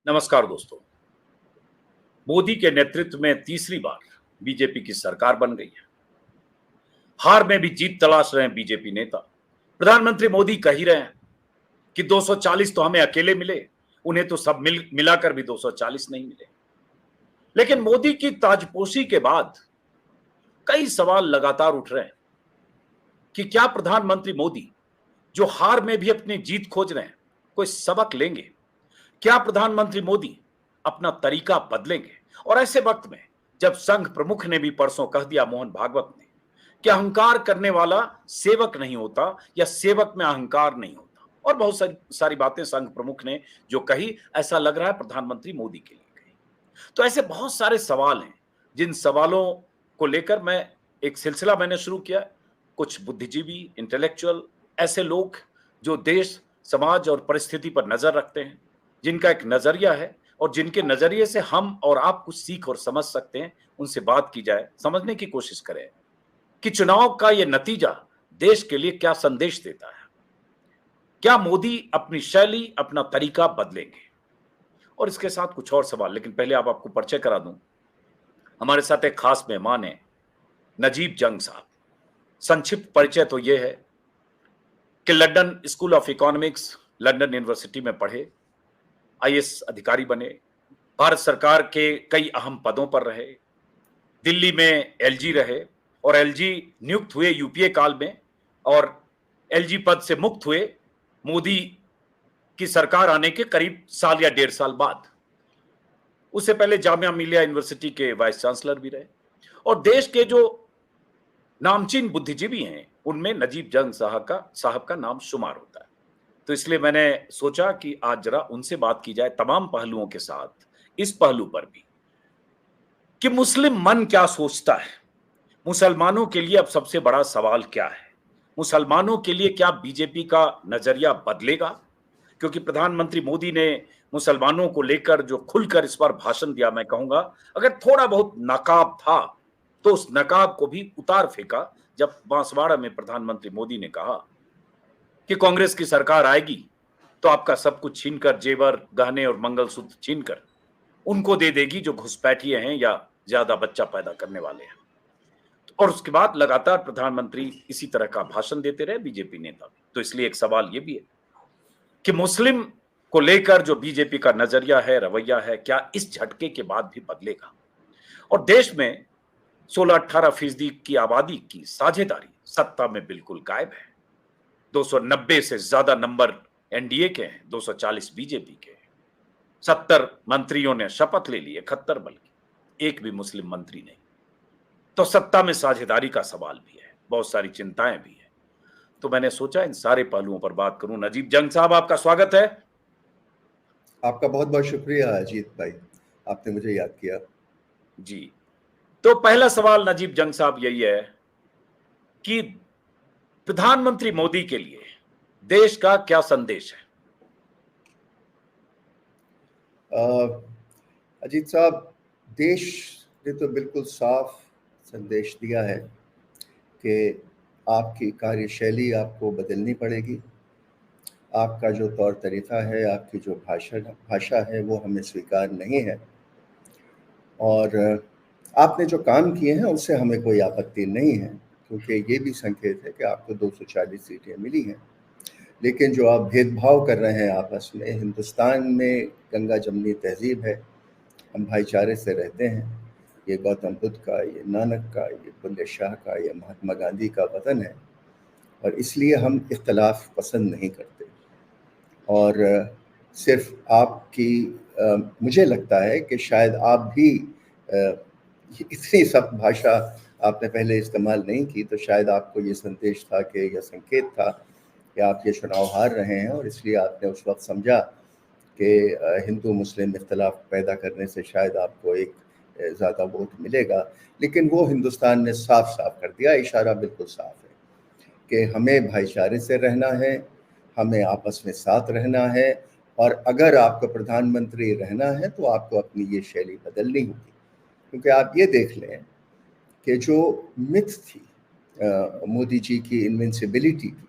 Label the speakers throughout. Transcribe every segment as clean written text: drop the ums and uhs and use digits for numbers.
Speaker 1: नमस्कार दोस्तों। मोदी के नेतृत्व में तीसरी बार बीजेपी की सरकार बन गई है। हार में भी जीत तलाश रहे हैं बीजेपी नेता। प्रधानमंत्री मोदी कह ही रहे हैं कि 240 तो हमें अकेले मिले, उन्हें तो सब मिलाकर भी 240 नहीं मिले। लेकिन मोदी की ताजपोशी के बाद कई सवाल लगातार उठ रहे हैं कि क्या प्रधानमंत्री मोदी, जो हार में भी अपनी जीत खोज रहे हैं, कोई सबक लेंगे? क्या प्रधानमंत्री मोदी अपना तरीका बदलेंगे? और ऐसे वक्त में जब संघ प्रमुख ने भी परसों कह दिया, मोहन भागवत ने, कि अहंकार करने वाला सेवक नहीं होता या सेवक में अहंकार नहीं होता, और बहुत सारी बातें संघ प्रमुख ने जो कही, ऐसा लग रहा है प्रधानमंत्री मोदी के लिए कही। तो ऐसे बहुत सारे सवाल हैं जिन सवालों को लेकर मैं एक सिलसिला मैंने शुरू किया। कुछ बुद्धिजीवी, इंटेलेक्चुअल, ऐसे लोग जो देश, समाज और परिस्थिति पर नजर रखते हैं, जिनका एक नजरिया है और जिनके नजरिए से हम और आप कुछ सीख और समझ सकते हैं, उनसे बात की जाए, समझने की कोशिश करें कि चुनाव का यह नतीजा देश के लिए क्या संदेश देता है। क्या मोदी अपनी शैली, अपना तरीका बदलेंगे? और इसके साथ कुछ और सवाल, लेकिन पहले आप आपको परिचय करा दूं। हमारे साथ एक खास मेहमान है, नजीब जंग साहब। संक्षिप्त परिचय तो यह है कि London school of economics, London university में पढ़े, आईएएस अधिकारी बने, भारत सरकार के कई अहम पदों पर रहे, दिल्ली में एलजी रहे और एलजी नियुक्त हुए यूपीए काल में, और एलजी पद से मुक्त हुए मोदी की सरकार आने के करीब साल या 1.5 साल बाद। उससे पहले जामिया मिलिया यूनिवर्सिटी के वाइस चांसलर भी रहे, और देश के जो नामचीन बुद्धिजीवी हैं उनमें नजीब जंग साहब का नाम शुमार होता है। तो इसलिए मैंने सोचा कि आज जरा उनसे बात की जाए, तमाम पहलुओं के साथ, इस पहलू पर भी कि मुस्लिम मन क्या सोचता है, मुसलमानों के लिए अब सबसे बड़ा सवाल क्या है, मुसलमानों के लिए क्या बीजेपी का नजरिया बदलेगा? क्योंकि प्रधानमंत्री मोदी ने मुसलमानों को लेकर जो खुलकर इस बार भाषण दिया, मैं कहूंगा अगर थोड़ा बहुत नकाब था तो उस नकाब को भी उतार फेंका जब बांसवाड़ा में प्रधानमंत्री मोदी ने कहा कि कांग्रेस की सरकार आएगी तो आपका सब कुछ छीनकर, जेवर, गहने और मंगलसूत्र छीनकर उनको दे देगी जो घुसपैठिए हैं या ज्यादा बच्चा पैदा करने वाले हैं। और उसके बाद लगातार प्रधानमंत्री इसी तरह का भाषण देते रहे, बीजेपी नेता भी। तो इसलिए एक सवाल ये भी है कि मुस्लिम को लेकर जो बीजेपी का नजरिया है, रवैया है, क्या इस झटके के बाद भी बदलेगा? और देश में 16-18% की आबादी की साझेदारी सत्ता में बिल्कुल गायब है। 290 से ज्यादा नंबर एनडीए के हैं, 240 बीजेपी के हैं। 70 मंत्रियों ने शपथ ले ली, 71 बल्कि, एक भी मुस्लिम मंत्री नहीं। तो सत्ता में साझेदारी का सवाल भी है, बहुत सारी चिंताएं भी है। तो मैंने सोचा इन सारे पहलुओं पर बात करूं। नजीब जंग साहब, आपका स्वागत है।
Speaker 2: आपका बहुत बहुत शुक्रिया अजीत भाई, आपने मुझे याद किया।
Speaker 1: जी, तो पहला सवाल नजीब जंग साहब यही है कि प्रधानमंत्री मोदी के लिए देश का क्या संदेश है?
Speaker 2: अजीत साहब, देश ने तो बिल्कुल साफ संदेश दिया है कि आपकी कार्यशैली आपको बदलनी पड़ेगी। आपका जो तौर तरीका है, आपकी जो भाषा है, वो हमें स्वीकार नहीं है। और आपने जो काम किए हैं उससे हमें कोई आपत्ति नहीं है, क्योंकि ये भी संकेत है कि आपको 240 सीटें मिली हैं। लेकिन जो आप भेदभाव कर रहे हैं आपस में, हिंदुस्तान में गंगा जमनी तहजीब है, हम भाईचारे से रहते हैं। ये गौतम बुद्ध का, ये नानक का, ये बुल्ले शाह का, ये महात्मा गांधी का वतन है, और इसलिए हम इख्तलाफ पसंद नहीं करते। और सिर्फ आपकी मुझे लगता है कि शायद आप भी इतनी सख्त भाषा आपने पहले इस्तेमाल नहीं की, तो शायद आपको ये संदेश था कि यह संकेत था कि आप ये चुनाव हार रहे हैं, और इसलिए आपने उस वक्त समझा कि हिंदू मुस्लिम इख्तलाफ पैदा करने से शायद आपको एक ज़्यादा वोट मिलेगा। लेकिन वो हिंदुस्तान ने साफ साफ कर दिया, इशारा बिल्कुल साफ है कि हमें भाईचारे से रहना है, हमें आपस में साथ रहना है, और अगर आपको प्रधानमंत्री रहना है तो आपको अपनी ये शैली बदलनी होगी। क्योंकि आप ये देख लें कि जो मिथ थी मोदी जी की इनविंसिबिलिटी की,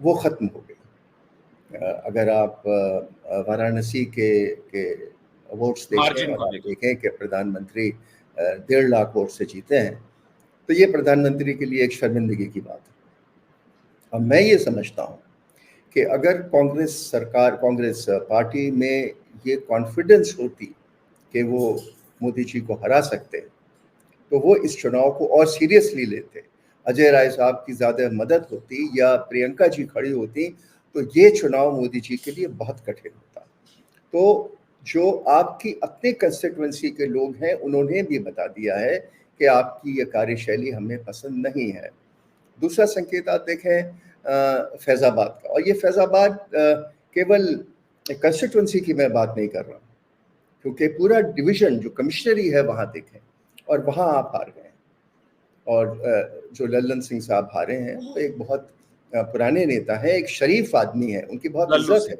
Speaker 2: वो ख़त्म हो गई। अगर आप वाराणसी के वोट्स देखें
Speaker 1: मार्जिन
Speaker 2: और
Speaker 1: को
Speaker 2: आप
Speaker 1: देखें।
Speaker 2: देखें कि प्रधानमंत्री 1.5 लाख वोट से जीते हैं, तो ये प्रधानमंत्री के लिए एक शर्मिंदगी की बात है। और मैं ये समझता हूँ कि अगर कांग्रेस पार्टी में ये कॉन्फिडेंस होती कि वो मोदी जी को हरा सकते, तो वो इस चुनाव को और सीरियसली लेते। अजय राय साहब की ज़्यादा मदद होती या प्रियंका जी खड़ी होती, तो ये चुनाव मोदी जी के लिए बहुत कठिन होता। तो जो आपकी अपने कंस्टिट्यूएंसी के लोग हैं, उन्होंने भी बता दिया है कि आपकी ये कार्यशैली हमें पसंद नहीं है। दूसरा संकेत आप देखें फैज़ाबाद का, और ये फैज़ाबाद केवल कंस्टिट्यूएंसी की मैं बात नहीं कर रहा, क्योंकि पूरा डिवीज़न जो कमिश्नरी है वहाँ देखें, और वहाँ आप हार गए। और जो लल्लन सिंह साहब हारे हैं, वो एक बहुत पुराने नेता हैं, एक शरीफ आदमी है, उनकी बहुत
Speaker 1: लल्लू
Speaker 2: इज्जत
Speaker 1: सिंह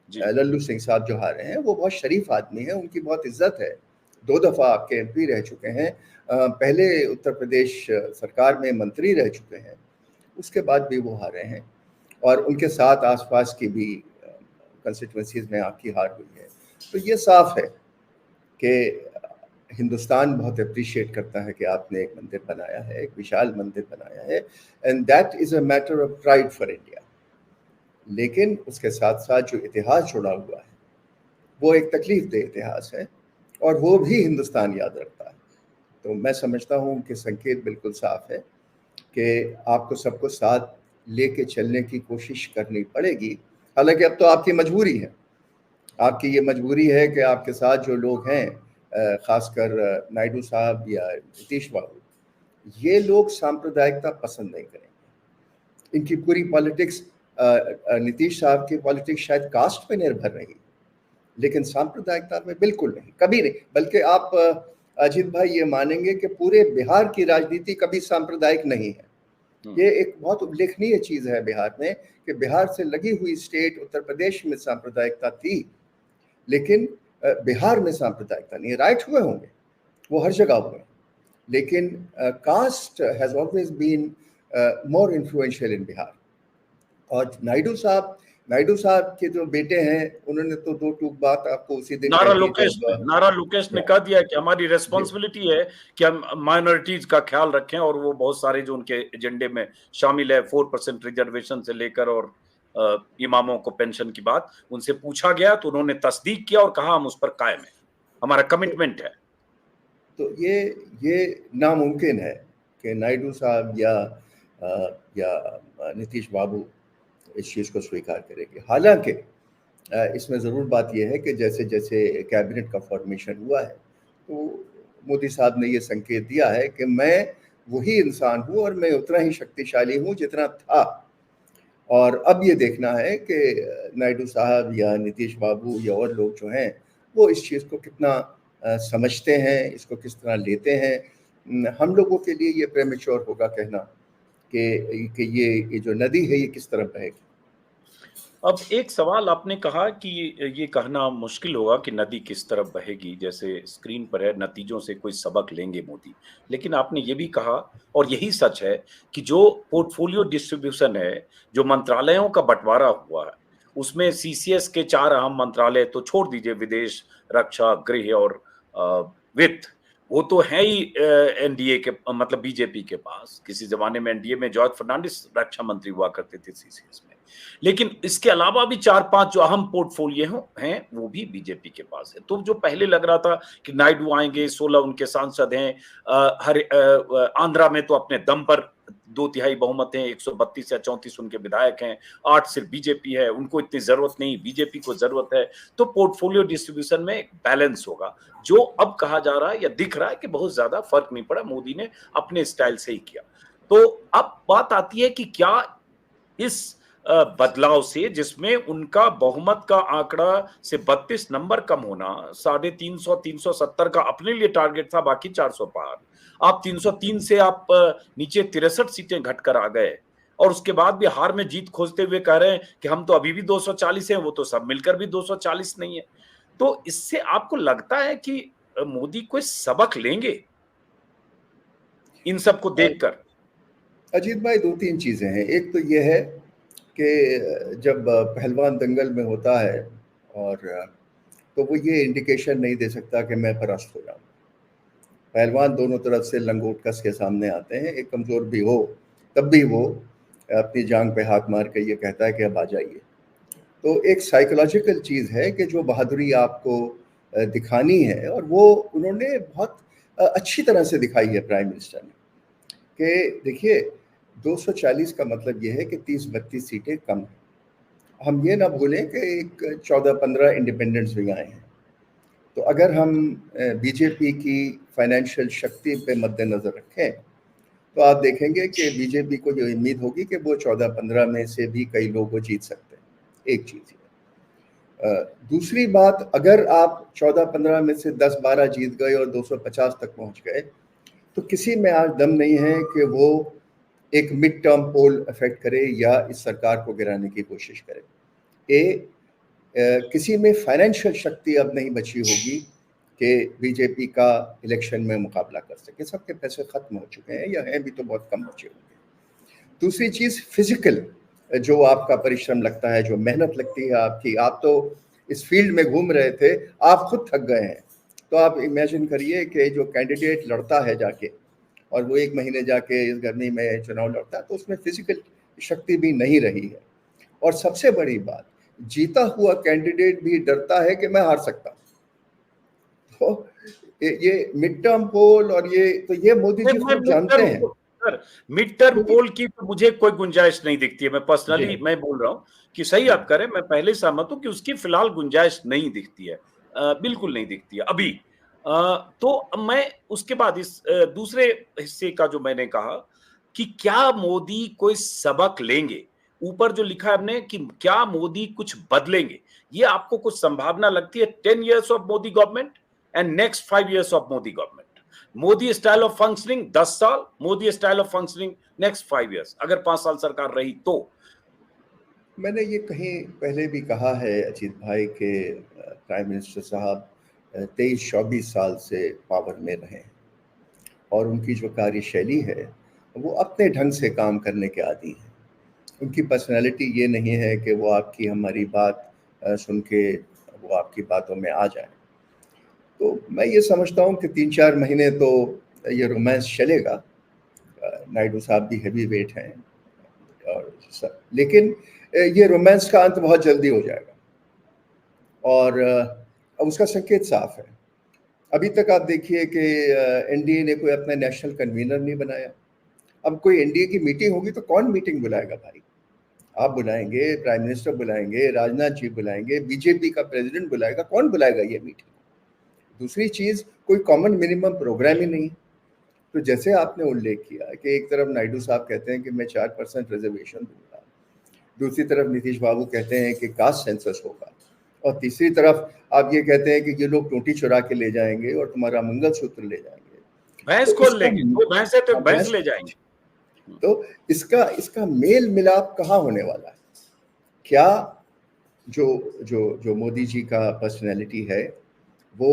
Speaker 1: जी।
Speaker 2: है। लल्लू सिंह साहब जो हारे हैं, वो बहुत शरीफ आदमी है, उनकी बहुत इज्जत है। 2 दफ़ा आपके एमपी रह चुके हैं, पहले उत्तर प्रदेश सरकार में मंत्री रह चुके हैं, उसके बाद भी वो हारे हैं। और उनके साथ आसपास की भी कंस्टिट्यूएंसीज में आपकी हार हुई है। तो ये साफ है कि हिंदुस्तान बहुत अप्रिशिएट करता है कि आपने एक मंदिर बनाया है, एक विशाल मंदिर बनाया है, and that is a matter of pride for India. लेकिन उसके साथ साथ जो इतिहास जुड़ा हुआ है, वो एक तकलीफ दे इतिहास है, और वो भी हिंदुस्तान याद रखता है। तो मैं समझता हूँ कि संकेत बिल्कुल साफ है कि आपको सबको साथ लेके चलने की कोशिश करनी पड़ेगी। हालांकि अब तो आपकी मजबूरी है, आपकी ये मजबूरी है कि आपके साथ जो लोग हैं, खासकर नायडू साहब या नीतीश बाबू, ये लोग सांप्रदायिकता पसंद नहीं करेंगे। इनकी पूरी पॉलिटिक्स, नीतीश साहब की पॉलिटिक्स शायद कास्ट पे निर्भर रही, लेकिन सांप्रदायिकता में बिल्कुल नहीं, कभी नहीं। बल्कि आप अजीत भाई ये मानेंगे कि पूरे बिहार की राजनीति कभी सांप्रदायिक नहीं है। ये एक बहुत उल्लेखनीय चीज़ है बिहार में, कि बिहार से लगी हुई स्टेट उत्तर प्रदेश में सांप्रदायिकता थी, लेकिन बिहार में सांप्रदायिकता नहीं है। राइट हुए होंगे, वो हर जगह हुए, लेकिन caste has always been more influential in Bihar. और नायडू साहब के जो बेटे हैं, उन्होंने तो 2 टूक बात आपको उसी दिन कह दी जब
Speaker 1: नारा लोकेश ने कह दिया कि हमारी रेस्पॉन्सिबिलिटी है कि हम माइनॉरिटीज का ख्याल रखें, और वो बहुत सारे जो उनके एजेंडे में शामिल है, 4% रिजर्वेशन से लेकर और इमामों को पेंशन की बात, उनसे पूछा गया तो उन्होंने तस्दीक किया और कहा हम उस पर कायम है, हमारा कमिटमेंट है।
Speaker 2: तो ये नामुमकिन है कि नायडू साहब या नीतीश बाबू इस चीज़ को स्वीकार करेंगे। हालांकि इसमें ज़रूर बात यह है कि जैसे जैसे कैबिनेट का फॉर्मेशन हुआ है, तो मोदी साहब ने ये संकेत दिया है कि मैं वही इंसान हूँ और मैं उतना ही शक्तिशाली हूँ जितना था। और अब ये देखना है कि नायडू साहब या नीतीश बाबू या और लोग जो हैं, वो इस चीज़ को कितना समझते हैं, इसको किस तरह लेते हैं। हम लोगों के लिए ये प्रेमेच्योर होगा कहना कि ये जो नदी है ये किस तरह बहेगी।
Speaker 1: अब एक सवाल आपने कहा कि ये कहना मुश्किल होगा कि नदी किस तरफ बहेगी, जैसे स्क्रीन पर है नतीजों से कोई सबक लेंगे मोदी। लेकिन आपने ये भी कहा, और यही सच है, कि जो पोर्टफोलियो डिस्ट्रीब्यूशन है, जो मंत्रालयों का बंटवारा हुआ है, उसमें सीसीएस के 4 अहम मंत्रालय तो छोड़ दीजिए, विदेश, रक्षा, गृह और वित्त, वो तो है ही एनडीए के, मतलब बीजेपी के पास। किसी जमाने में एनडीए में जॉर्ज फर्नांडिस रक्षा मंत्री हुआ करते थे सीसीएस में। लेकिन इसके अलावा भी 4-5 जो अहम पोर्टफोलियो हैं वो भी बीजेपी के पास है। तो जो पहले लग रहा था कि नायडू आएंगे, 16 उनके सांसद हैं, आंध्रा में तो अपने दम पर 2/3 बहुमत है, 132 या 34 उनके विधायक हैं, 8 सिर्फ बीजेपी है, उनको इतनी जरूरत नहीं, बीजेपी को जरूरत है। तो पोर्टफोलियो डिस्ट्रीब्यूशन में एक बैलेंस होगा। जो अब कहा जा रहा है या दिख रहा है कि बहुत ज्यादा फर्क नहीं पड़ा, मोदी ने अपने स्टाइल से ही किया। तो अब बात आती है कि क्या इस बदलाव से, जिसमें उनका बहुमत का आंकड़ा से 32 नंबर कम होना, 350 370 का अपने लिए टारगेट था, बाकी 400 पार, आप 303 से आप नीचे 63 सीटें घटकर आ गए, और उसके बाद भी हार में जीत खोजते हुए कह रहे हैं कि हम तो अभी भी 240 हैं, वो तो सब मिलकर भी 240 नहीं है। तो इससे आपको लगता है कि मोदी कोई सबक लेंगे इन सबको देखकर?
Speaker 2: अजीत भाई, 2-3 चीज़ें हैं। एक तो ये है कि जब पहलवान दंगल में होता है और तो वो ये इंडिकेशन नहीं दे सकता कि मैं परास्त हो जाऊँ। पहलवान दोनों तरफ से लंगोट कस के सामने आते हैं, एक कमज़ोर भी हो तब भी वो अपनी जांग पे हाथ मार के ये कहता है कि अब आ जाइए। तो एक साइकोलॉजिकल चीज़ है कि जो बहादुरी आपको दिखानी है, और वो उन्होंने बहुत अच्छी तरह से दिखाई है प्राइम मिनिस्टर ने, कि देखिए 240 का मतलब ये है कि 30-32 सीटें कम हैं। हम ये ना भूलें कि एक 14-15 इंडिपेंडेंट्स भी आए हैं। तो अगर हम बीजेपी की फाइनेंशियल शक्ति पे मद्देनज़र रखें तो आप देखेंगे कि बीजेपी को ये उम्मीद होगी कि वो 14-15 में से भी कई लोग वो जीत सकते हैं। एक चीज़ है। दूसरी बात, अगर आप 14-15 में से 10-12 जीत गए और 250 तक पहुंच गए तो किसी में आज दम नहीं है कि वो एक मिड टर्म पोल इफेक्ट करे या इस सरकार को गिराने की कोशिश करे। किसी में फाइनेंशियल शक्ति अब नहीं बची होगी कि बीजेपी का इलेक्शन में मुकाबला कर सके। सबके पैसे खत्म हो चुके हैं, या हैं भी तो बहुत कम बचे होंगे। दूसरी चीज़ फिजिकल, जो आपका परिश्रम लगता है, जो मेहनत लगती है आपकी, आप तो इस फील्ड में घूम रहे थे, आप खुद थक गए हैं। तो आप इमेजिन करिए कि जो कैंडिडेट लड़ता है जाके, और वो 1 महीने जाके इस गर्मी में चुनाव लड़ता है, तो उसमें फिजिकल शक्ति भी नहीं रही है। और सबसे बड़ी बात, जीता हुआ कैंडिडेट भी डरता है कि मैं हार सकता हूँ। तो ये मिड टर्म पोल और ये मोदी जी
Speaker 1: मैं
Speaker 2: खुद
Speaker 1: मिड
Speaker 2: जानते
Speaker 1: टर्म
Speaker 2: हैं।
Speaker 1: सर, मिड टर्म
Speaker 2: क्योंकि
Speaker 1: पोल की तो मुझे कोई गुंजाइश नहीं दिखती है। मैं
Speaker 2: जी
Speaker 1: पर्सनली मैं बोल रहा हूं कि सही आप करें, मैं पहले सहमत हूं कि उसकी फिलहाल गुंजाइश नहीं दिखती है, बिल्कुल नहीं दिखती है अभी। तो मैं उसके बाद इस दूसरे हिस्से का जो मैंने कहा कि क्या मोदी कोई सबक लेंगे, ऊपर जो लिखा है हमने कि क्या मोदी कुछ बदलेंगे, ये आपको कुछ संभावना लगती है 10 years of Modi government and next 5 years of Modi government? Modi style of functioning 10 साल, Modi style of functioning next 5 years, अगर 5 साल सरकार रही तो।
Speaker 2: मैंने ये कहीं पहले भी कहा है अजीत भाई के प्राइम मिनिस्टर साहब 23-24 साल से पावर में रहे हैं, और उनकी जो कार्यशैली है वो अपने ढंग से काम करने के आदी हैं। उनकी पर्सनालिटी ये नहीं है कि वो आपकी हमारी बात सुन के वो आपकी बातों में आ जाए। तो मैं ये समझता हूँ कि 3-4 महीने तो ये रोमांस चलेगा। नायडू साहब भी हैवी वेट हैं, और लेकिन ये रोमांस का अंत बहुत जल्दी हो जाएगा, और अब उसका संकेत साफ है। अभी तक आप देखिए कि एनडीए ने कोई अपना नेशनल कन्वीनर नहीं बनाया। अब कोई एनडीए की मीटिंग होगी तो कौन मीटिंग बुलाएगा भाई? आप बुलाएंगे, प्राइम मिनिस्टर बुलाएंगे, राजनाथ जी बुलाएंगे, बीजेपी का प्रेसिडेंट बुलाएगा, कौन बुलाएगा ये मीटिंग? दूसरी चीज़, कोई कॉमन मिनिमम प्रोग्राम ही नहीं। तो जैसे आपने उल्लेख किया कि एक तरफ नायडू साहब कहते हैं कि मैं 4% रिजर्वेशन दूंगा, दूसरी तरफ नीतीश बाबू कहते हैं कि कास्ट सेंसस होगा, और तीसरी तरफ आप ये कहते हैं कि ये लोग टोटी चुरा के ले जाएंगे और तुम्हारा मंगलसूत्र ले जाएंगे।
Speaker 1: भैंस
Speaker 2: तो
Speaker 1: खोल
Speaker 2: इसका
Speaker 1: लेंगे, दो भैंस है तो भैंस
Speaker 2: भैंस,
Speaker 1: ले जाएंगे।
Speaker 2: तो इसका इसका मेल मिलाप कहाँ होने वाला है? क्या जो जो जो मोदी जी का पर्सनैलिटी है वो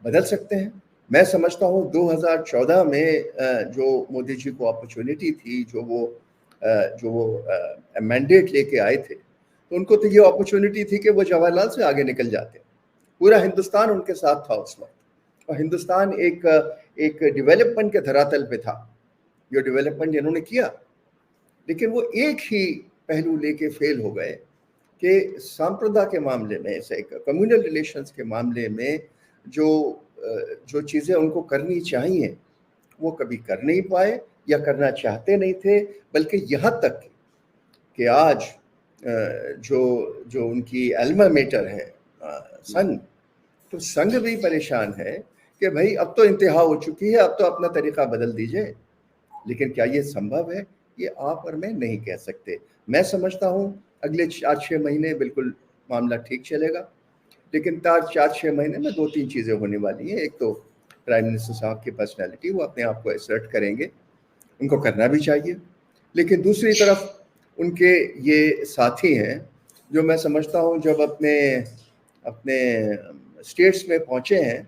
Speaker 2: बदल सकते हैं? मैं समझता हूँ 2014 में जो मोदी जी को अपॉर्चुनिटी थी, जो वो मैंडेट लेके आए थे, तो उनको तो ये अपॉर्चुनिटी थी कि वो जवाहरलाल से आगे निकल जाते। पूरा हिंदुस्तान उनके साथ था उस वक्त, और हिंदुस्तान एक डेवलपमेंट के धरातल पे था, जो डेवलपमेंट इन्होंने किया। लेकिन वो एक ही पहलू लेके फेल हो गए कि सांप्रदा के मामले में, ऐसे कम्युनल रिलेशंस के मामले में जो चीज़ें उनको करनी चाहिए वो कभी कर नहीं पाए, या करना चाहते नहीं थे। बल्कि यहाँ तक कि आज जो जो उनकी एल्मा मेटर है संघ, तो संघ भी परेशान है कि भाई अब तो इंतहा हो चुकी है, अब तो अपना तरीका बदल दीजिए। लेकिन क्या ये संभव है? ये आप और मैं नहीं कह सकते। मैं समझता हूँ अगले 4-6 महीने बिल्कुल मामला ठीक चलेगा, लेकिन 4-6 महीने में 2-3 चीज़ें होने वाली हैं। एक तो प्राइम मिनिस्टर साहब की पर्सनैलिटी, वो अपने आप को असर्ट करेंगे, उनको करना भी चाहिए। लेकिन दूसरी तरफ उनके ये साथी हैं जो मैं समझता हूँ जब अपने अपने स्टेट्स में पहुँचे हैं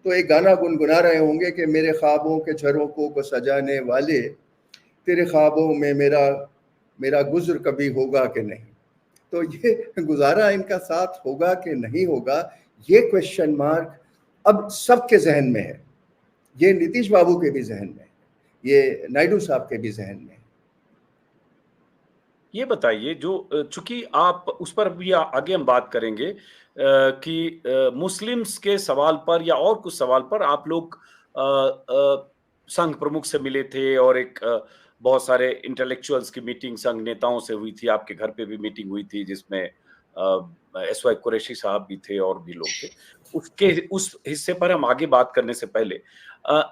Speaker 2: तो एक गाना गुनगुना रहे होंगे कि मेरे ख्वाबों के झरोखों को सजाने वाले, तेरे ख्वाबों में मेरा गुज़र कभी होगा कि नहीं। तो ये गुजारा इनका साथ होगा कि नहीं होगा, ये क्वेश्चन मार्क अब सबके जहन में है। ये नीतीश बाबू के भी जहन में है, ये नायडू साहब के भी जहन में है।
Speaker 1: ये बताइए, जो चूंकि आप उस पर भी आगे हम बात करेंगे कि मुस्लिम्स के सवाल पर या और कुछ सवाल पर आप लोग संघ प्रमुख से मिले थे और एक बहुत सारे इंटेलेक्चुअल्स की मीटिंग संघ नेताओं से हुई थी, आपके घर पे भी मीटिंग हुई थी जिसमें एसवाई कुरैशी साहब भी थे और भी लोग थे। उसके उस हिस्से पर हम आगे बात करने से पहले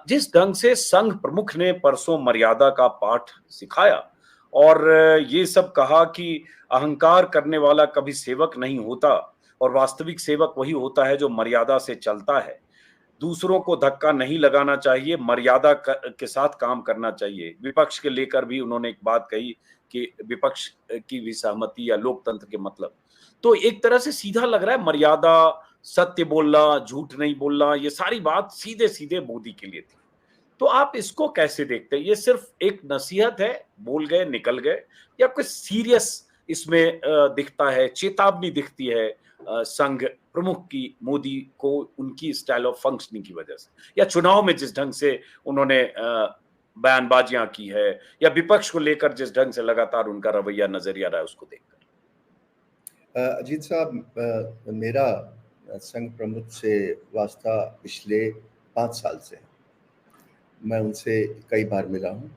Speaker 1: जिस ढंग से संघ प्रमुख ने परसों मर्यादा का पाठ सिखाया और ये सब कहा कि अहंकार करने वाला कभी सेवक नहीं होता और वास्तविक सेवक वही होता है जो मर्यादा से चलता है, दूसरों को धक्का नहीं लगाना चाहिए, मर्यादा के साथ काम करना चाहिए। विपक्ष के लेकर भी उन्होंने एक बात कही कि विपक्ष की भी सहमति या लोकतंत्र के मतलब। तो एक तरह से सीधा लग रहा है मर्यादा, सत्य बोलना, झूठ नहीं बोलना, ये सारी बात सीधे सीधे मोदी के लिए थी। तो आप इसको कैसे देखते हैं? ये सिर्फ एक नसीहत है, बोल गए निकल गए, या कुछ सीरियस इसमें दिखता है, चेतावनी दिखती है संघ प्रमुख की मोदी को उनकी स्टाइल ऑफ फंक्शनिंग की वजह से, या चुनाव में जिस ढंग से उन्होंने बयानबाजियां की है, या विपक्ष को लेकर जिस ढंग से लगातार उनका रवैया नजरिया रहा है उसको देखकर?
Speaker 2: अजीत साहब, मेरा संघ प्रमुख से वास्ता पिछले 5 साल से है। मैं उनसे कई बार मिला हूँ,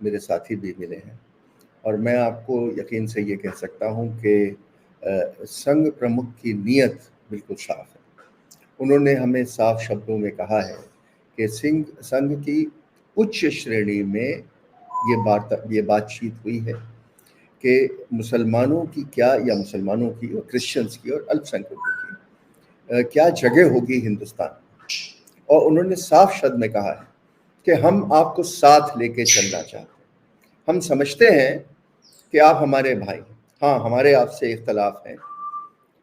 Speaker 2: मेरे साथी भी मिले हैं, और मैं आपको यकीन से ये कह सकता हूँ कि संघ प्रमुख की नीयत बिल्कुल साफ है। उन्होंने हमें साफ शब्दों में कहा है कि संघ की उच्च श्रेणी में ये बातचीत हुई है कि मुसलमानों की क्या, या मुसलमानों की और क्रिश्चियंस की और अल्पसंख्यकों की क्या जगह होगी हिंदुस्तान में। और उन्होंने साफ शब्द में कहा है कि हम आपको साथ लेके चलना चाहते हैं। हम समझते हैं कि आप हमारे भाई, हाँ हमारे आपसे इख्तलाफ हैं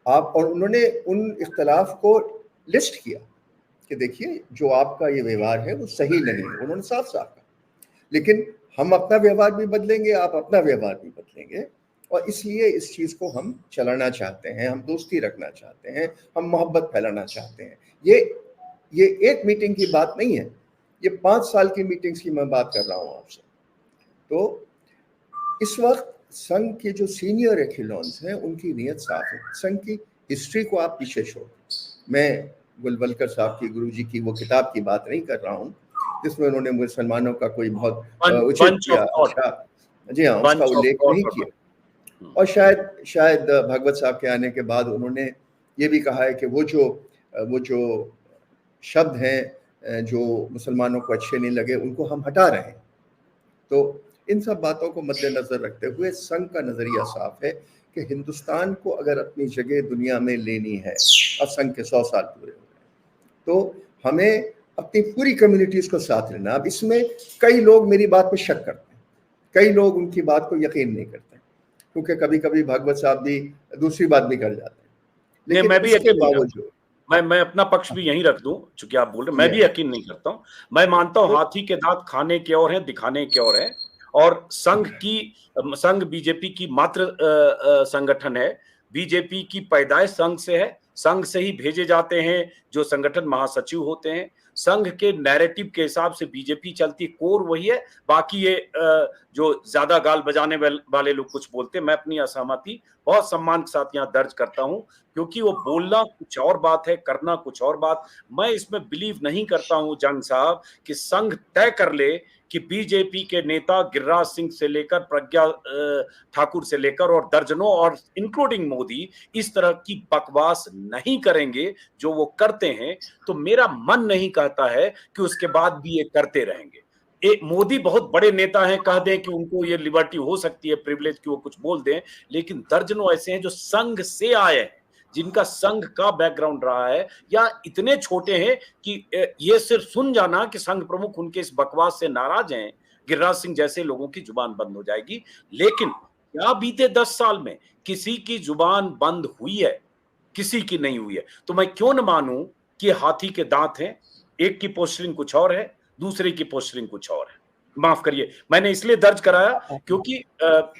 Speaker 2: आप, और उन्होंने उन इख्तलाफ को लिस्ट किया कि देखिए जो आपका ये व्यवहार है वो सही नहीं है, उन्होंने साफ साफ कहा। लेकिन हम अपना व्यवहार भी बदलेंगे, आप अपना व्यवहार भी बदलेंगे, और इसलिए इस चीज़ को हम चलाना चाहते हैं, हम दोस्ती रखना चाहते हैं, हम मोहब्बत फैलाना चाहते हैं। ये एक मीटिंग की बात नहीं है, ये 5 साल की मीटिंग्स की मैं बात कर रहा हूँ आपसे। तो इस वक्त संघ के जो सीनियर एखिलॉन्स हैं उनकी नीयत साफ है। संघ की हिस्ट्री को आप पीछे छोड़, मैं गुलवलकर साहब की, गुरुजी की वो किताब की बात नहीं कर रहा हूँ जिसमें उन्होंने मुसलमानों का कोई बहुत उचित किया, अच्छा जी हाँ, उसका उल्लेख नहीं किया। और शायद भागवत साहब के आने के बाद उन्होंने ये भी कहा है कि वो जो शब्द हैं जो मुसलमानों को अच्छे नहीं लगे उनको हम हटा रहे हैं। तो इन सब बातों को मद्देनजर रखते हुए संघ का नजरिया साफ है कि हिंदुस्तान को अगर अपनी जगह दुनिया में लेनी है, अब संघ के 100 साल पूरे हो गए, तो हमें अपनी पूरी कम्युनिटीज को साथ लेना। अब इसमें कई लोग मेरी बात पर शक करते हैं, कई लोग उनकी बात को यकीन नहीं करते, क्योंकि कभी कभी भागवत साहब भी दूसरी बात भी कर जाते हैं।
Speaker 1: लेकिन मैं भी यकीन नहीं करता, मैं अपना पक्ष भी यहीं रख दूं, चूंकि आप बोल रहे, मैं भी यकीन नहीं करता हूं। मैं मानता हूं हाथी के दांत खाने के और हैं, दिखाने के और हैं, और संघ बीजेपी की मात्र संगठन है। बीजेपी की पैदाइश संघ से है, संघ से ही भेजे जाते हैं जो संगठन महासचिव होते हैं। संघ के नैरेटिव के हिसाब से बीजेपी चलती, कोर वही है। बाकी ये जो ज्यादा गाल बजाने वाले लोग कुछ बोलते हैं, मैं अपनी असहमति बहुत सम्मान के साथ यहाँ दर्ज करता हूं, क्योंकि वो बोलना कुछ और बात है, करना कुछ और बात। मैं इसमें बिलीव नहीं करता हूं जंग साहब कि संघ तय कर ले कि बीजेपी के नेता गिरिराज सिंह से लेकर प्रज्ञा ठाकुर से लेकर और दर्जनों और इंक्लूडिंग मोदी इस तरह की बकवास नहीं करेंगे जो वो करते हैं। तो मेरा मन नहीं कहता है कि उसके बाद भी ये करते रहेंगे। मोदी बहुत बड़े नेता हैं, कह दें कि उनको ये लिबर्टी हो सकती है, प्रिविलेज कि वो कुछ बोल दें, लेकिन दर्जनों ऐसे हैं जो संघ से आए हैं, जिनका संघ का बैकग्राउंड रहा है, या इतने छोटे हैं कि ये सिर्फ सुन जाना कि संघ प्रमुख उनके इस बकवास से नाराज हैं, गिरिराज सिंह जैसे लोगों की जुबान बंद हो जाएगी। लेकिन क्या बीते 10 साल में किसी की जुबान बंद हुई है? किसी की नहीं हुई है। तो मैं क्यों न मानूं कि हाथी के दांत हैं, एक की पोस्टरिंग कुछ और है, दूसरे की पोस्टरिंग कुछ और है। माफ करिए, मैंने इसलिए दर्ज कराया क्योंकि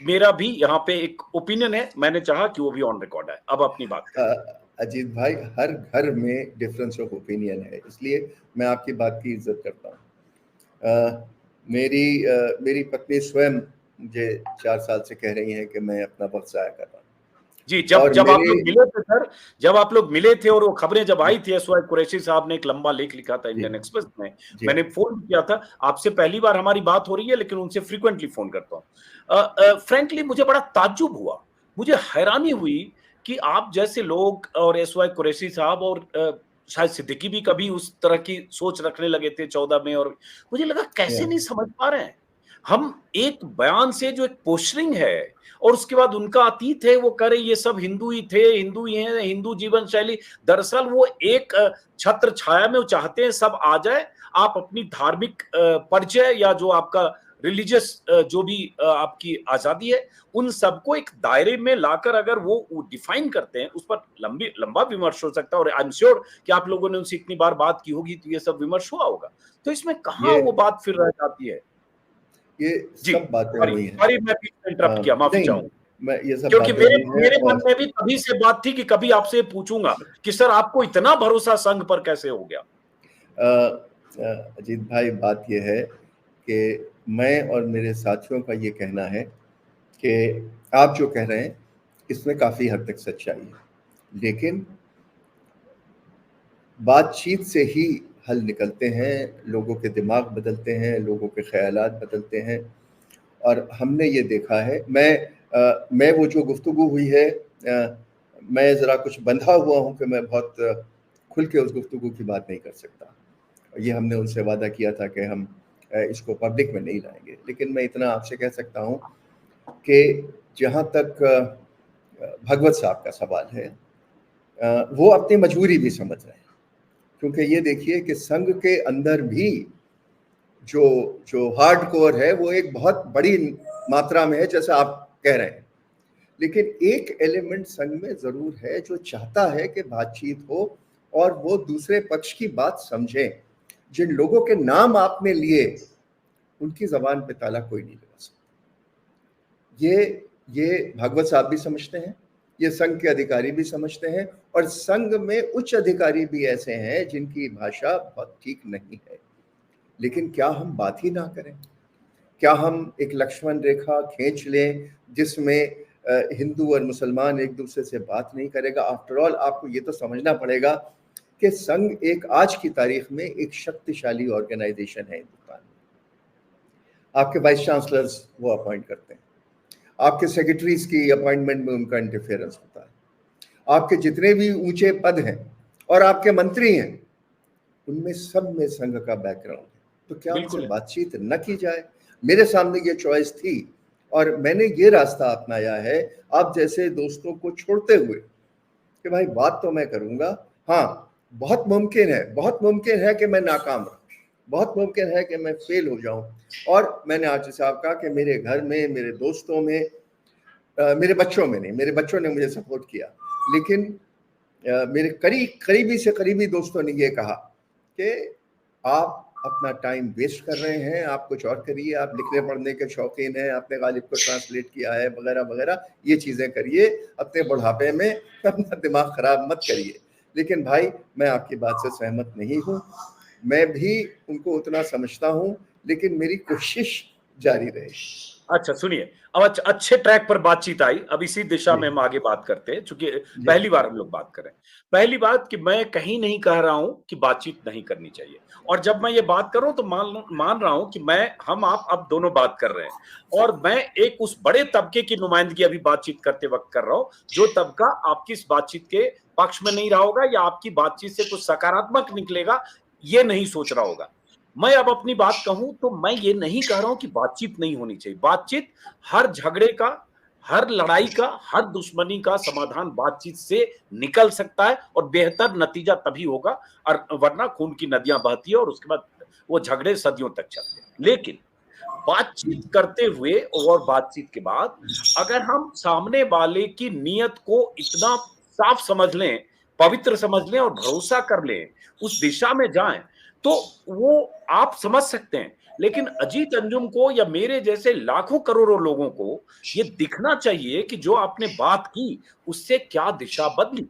Speaker 1: मेरा भी यहाँ पे एक ओपिनियन है, मैंने चाहा कि वो भी ऑन रिकॉर्ड है। अब अपनी बात करिए।
Speaker 2: अजीत भाई, हर घर में डिफरेंस ऑफ ओपिनियन है, इसलिए मैं आपकी बात की इज्जत करता हूँ। मेरी पत्नी स्वयं मुझे 4 साल से कह रही हैं कि मैं अपना वक्त जाया कर रहा हूँ।
Speaker 1: जी, जब आप लोग मिले थे सर, जब आप लोग मिले थे और वो खबरें जब आई थी, एसवाई कुरैशी साहब ने एक लंबा लेख लिखा था इंडियन एक्सप्रेस में, मैंने फोन किया था। आपसे पहली बार हमारी बात हो रही है, लेकिन उनसे फ्रीक्वेंटली फोन करता हूँ। फ्रैंकली मुझे बड़ा ताज्जुब हुआ, मुझे हैरानी हुई कि आप जैसे लोग और एसवाई कुरैशी साहब और शायद सिद्दीकी भी कभी उस तरह की सोच रखने लगे थे 14 में, और मुझे लगा कैसे नहीं समझ पा रहे हैं हम एक बयान से जो एक पोस्टरिंग है, और उसके बाद उनका अतीत है, वो करे ये सब हिंदू ही थे, हिंदू ही हैं, हिंदू जीवन शैली। दरअसल वो एक छत्र छाया में वो चाहते हैं सब आ जाए, आप अपनी धार्मिक परिचय या जो आपका रिलीजियस जो भी आपकी आजादी है, उन सबको एक दायरे में लाकर अगर वो डिफाइन करते हैं, उस पर लंबा विमर्श हो सकता है। और आई एम श्योर कि आप लोगों ने उनसे इतनी बार बात की होगी तो ये सब विमर्श हुआ होगा। तो इसमें कहाँ वो बात फिर रह जाती है?
Speaker 2: ये सब बातें हुई हैं।
Speaker 1: मैं बीच में इंटरप्ट किया, माफी चाहूंगा।
Speaker 2: मैं ये सब
Speaker 1: क्योंकि मेरे मन में भी तभी से बात थी कि कभी आपसे पूछूंगा कि सर आपको इतना भरोसा संघ पर कैसे हो गया?
Speaker 2: अजीत भाई, बात ये है कि मैं और मेरे साथियों का ये कहना है कि आप जो कह रहे हैं इसमें काफ़ी हद तक सच्चाई है, लेकिन बातचीत से ही हल निकलते हैं, लोगों के दिमाग बदलते हैं, लोगों के ख़यालात बदलते हैं। और हमने ये देखा है, मैं वो जो गुफ्तगू हुई है, मैं ज़रा कुछ बंधा हुआ हूँ कि मैं बहुत खुल के उस गुफ्तगू की बात नहीं कर सकता। ये हमने उनसे वादा किया था कि हम इसको पब्लिक में नहीं लाएंगे। लेकिन मैं इतना आपसे कह सकता हूँ कि जहाँ तक भगवत साहब का सवाल है, वो अपनी मजबूरी भी समझ रहे हैं, क्योंकि ये देखिए कि संघ के अंदर भी जो हार्डकोर है वो एक बहुत बड़ी मात्रा में है, जैसा आप कह रहे हैं। लेकिन एक एलिमेंट संघ में जरूर है जो चाहता है कि बातचीत हो और वो दूसरे पक्ष की बात समझें। जिन लोगों के नाम आपने लिए उनकी जबान पे ताला कोई नहीं लगा सकता। ये भागवत साहब भी समझते हैं, ये संघ के अधिकारी भी समझते हैं, और संघ में उच्च अधिकारी भी ऐसे हैं जिनकी भाषा बहुत ठीक नहीं है। लेकिन क्या हम बात ही ना करें? क्या हम एक लक्ष्मण रेखा खींच लें जिसमें हिंदू और मुसलमान एक दूसरे से बात नहीं करेगा? आफ्टर ऑल आपको ये तो समझना पड़ेगा कि संघ एक आज की तारीख में एक शक्तिशाली ऑर्गेनाइजेशन है हिंदुस्तान में। आपके वाइस चांसलर्स वो अपॉइंट करते हैं, आपके सेक्रेटरीज की अपॉइंटमेंट में उनका इंटरफेरेंस होता है, आपके जितने भी ऊंचे पद हैं और आपके मंत्री हैं, उनमें सब में संघ का बैकग्राउंड है। तो क्या उनसे बातचीत न की जाए? मेरे सामने ये चॉइस थी और मैंने ये रास्ता अपनाया है, आप जैसे दोस्तों को छोड़ते हुए, कि भाई बात तो मैं करूंगा, हाँ बहुत मुमकिन है कि मैं नाकाम रहूं, बहुत मुमकिन है कि मैं फेल हो जाऊं। और मैंने आज जैसे आप कहा कि मेरे घर में, मेरे दोस्तों में, मेरे बच्चों में नहीं, मेरे बच्चों ने मुझे सपोर्ट किया, लेकिन मेरे करीबी से करीबी दोस्तों ने ये कहा कि आप अपना टाइम वेस्ट कर रहे हैं, आप कुछ और करिए, आप लिखने पढ़ने के शौकीन हैं, आपने गालिब को ट्रांसलेट किया है वगैरह वगैरह, ये चीज़ें करिए, अपने बुढ़ापे में अपना दिमाग ख़राब मत करिए। लेकिन भाई मैं आपकी बात से सहमत नहीं हूँ, मैं भी उनको उतना समझता हूँ, लेकिन मेरी कोशिश जारी रहेगी।
Speaker 1: अच्छा सुनिए, अब अच्छे ट्रैक पर बातचीत आई, अब इसी दिशा में हम आगे बात करते हैं, क्योंकि पहली बार हम लोग बात करें। पहली बात कि मैं कहीं नहीं कह रहा हूं कि बातचीत नहीं करनी चाहिए, और जब मैं ये बात कर रहा हूं तो मान रहा हूं कि हम आप अब दोनों बात कर रहे हैं, और मैं एक उस बड़े तबके की नुमाइंदगी अभी बातचीत करते वक्त कर रहा हूं, जो तबका आपकी इस बातचीत के पक्ष में नहीं रहा होगा या आपकी बातचीत से कुछ सकारात्मक निकलेगा ये नहीं सोच रहा होगा। मैं अब अपनी बात कहूं तो मैं ये नहीं कह रहा हूं कि बातचीत नहीं होनी चाहिए। बातचीत, हर झगड़े का, हर लड़ाई का, हर दुश्मनी का समाधान बातचीत से निकल सकता है, और बेहतर नतीजा तभी होगा, और वरना खून की नदियां बहती है और उसके बाद वो झगड़े सदियों तक चलते हैं। लेकिन बातचीत करते हुए और बातचीत के बाद अगर हम सामने वाले की नीयत को इतना साफ समझ लें, पवित्र समझ लें और भरोसा कर लें, उस दिशा में जाएं, तो वो आप समझ सकते हैं लेकिन अजीत अंजुम को या मेरे जैसे लाखों करोड़ों लोगों को ये दिखना चाहिए कि जो आपने बात की उससे क्या दिशा बदली।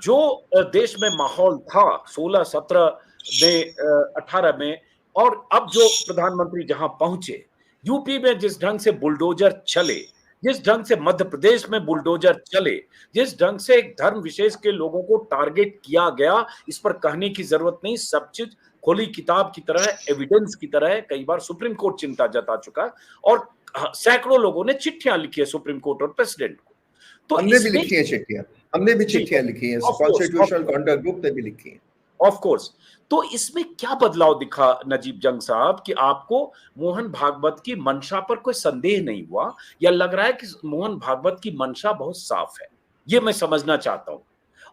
Speaker 1: जो देश में माहौल था 16-17 में, 18 में, और अब जो प्रधानमंत्री जहां पहुंचे, यूपी में जिस ढंग से बुलडोजर चले, जिस ढंग से मध्य प्रदेश में बुलडोजर चले, जिस ढंग से एक धर्म विशेष के लोगों को टारगेट किया गया, इस पर कहने की जरूरत नहीं। सब चीज खोली किताब की तरह है, एविडेंस की तरह है। कई बार सुप्रीम कोर्ट चिंता जता चुका है और सैकड़ों लोगों ने चिट्ठियां लिखी है सुप्रीम कोर्ट और प्रेसिडेंट को। तो
Speaker 2: हमने भी
Speaker 1: इसमें
Speaker 2: लिखी है चिट्ठियां, हमने भी
Speaker 1: जी,
Speaker 2: चिट्ठियां लिखी हैं,
Speaker 1: of course,
Speaker 2: constitutional conduct group ने भी लिखी है।
Speaker 1: Of course. तो इसमें क्या बदलाव दिखा नजीब जंग साहब कि आपको मोहन भागवत की मंशा पर कोई संदेह नहीं हुआ, या लग रहा है कि मोहन भागवत की मंशा बहुत साफ है? ये मैं समझना चाहता हूं।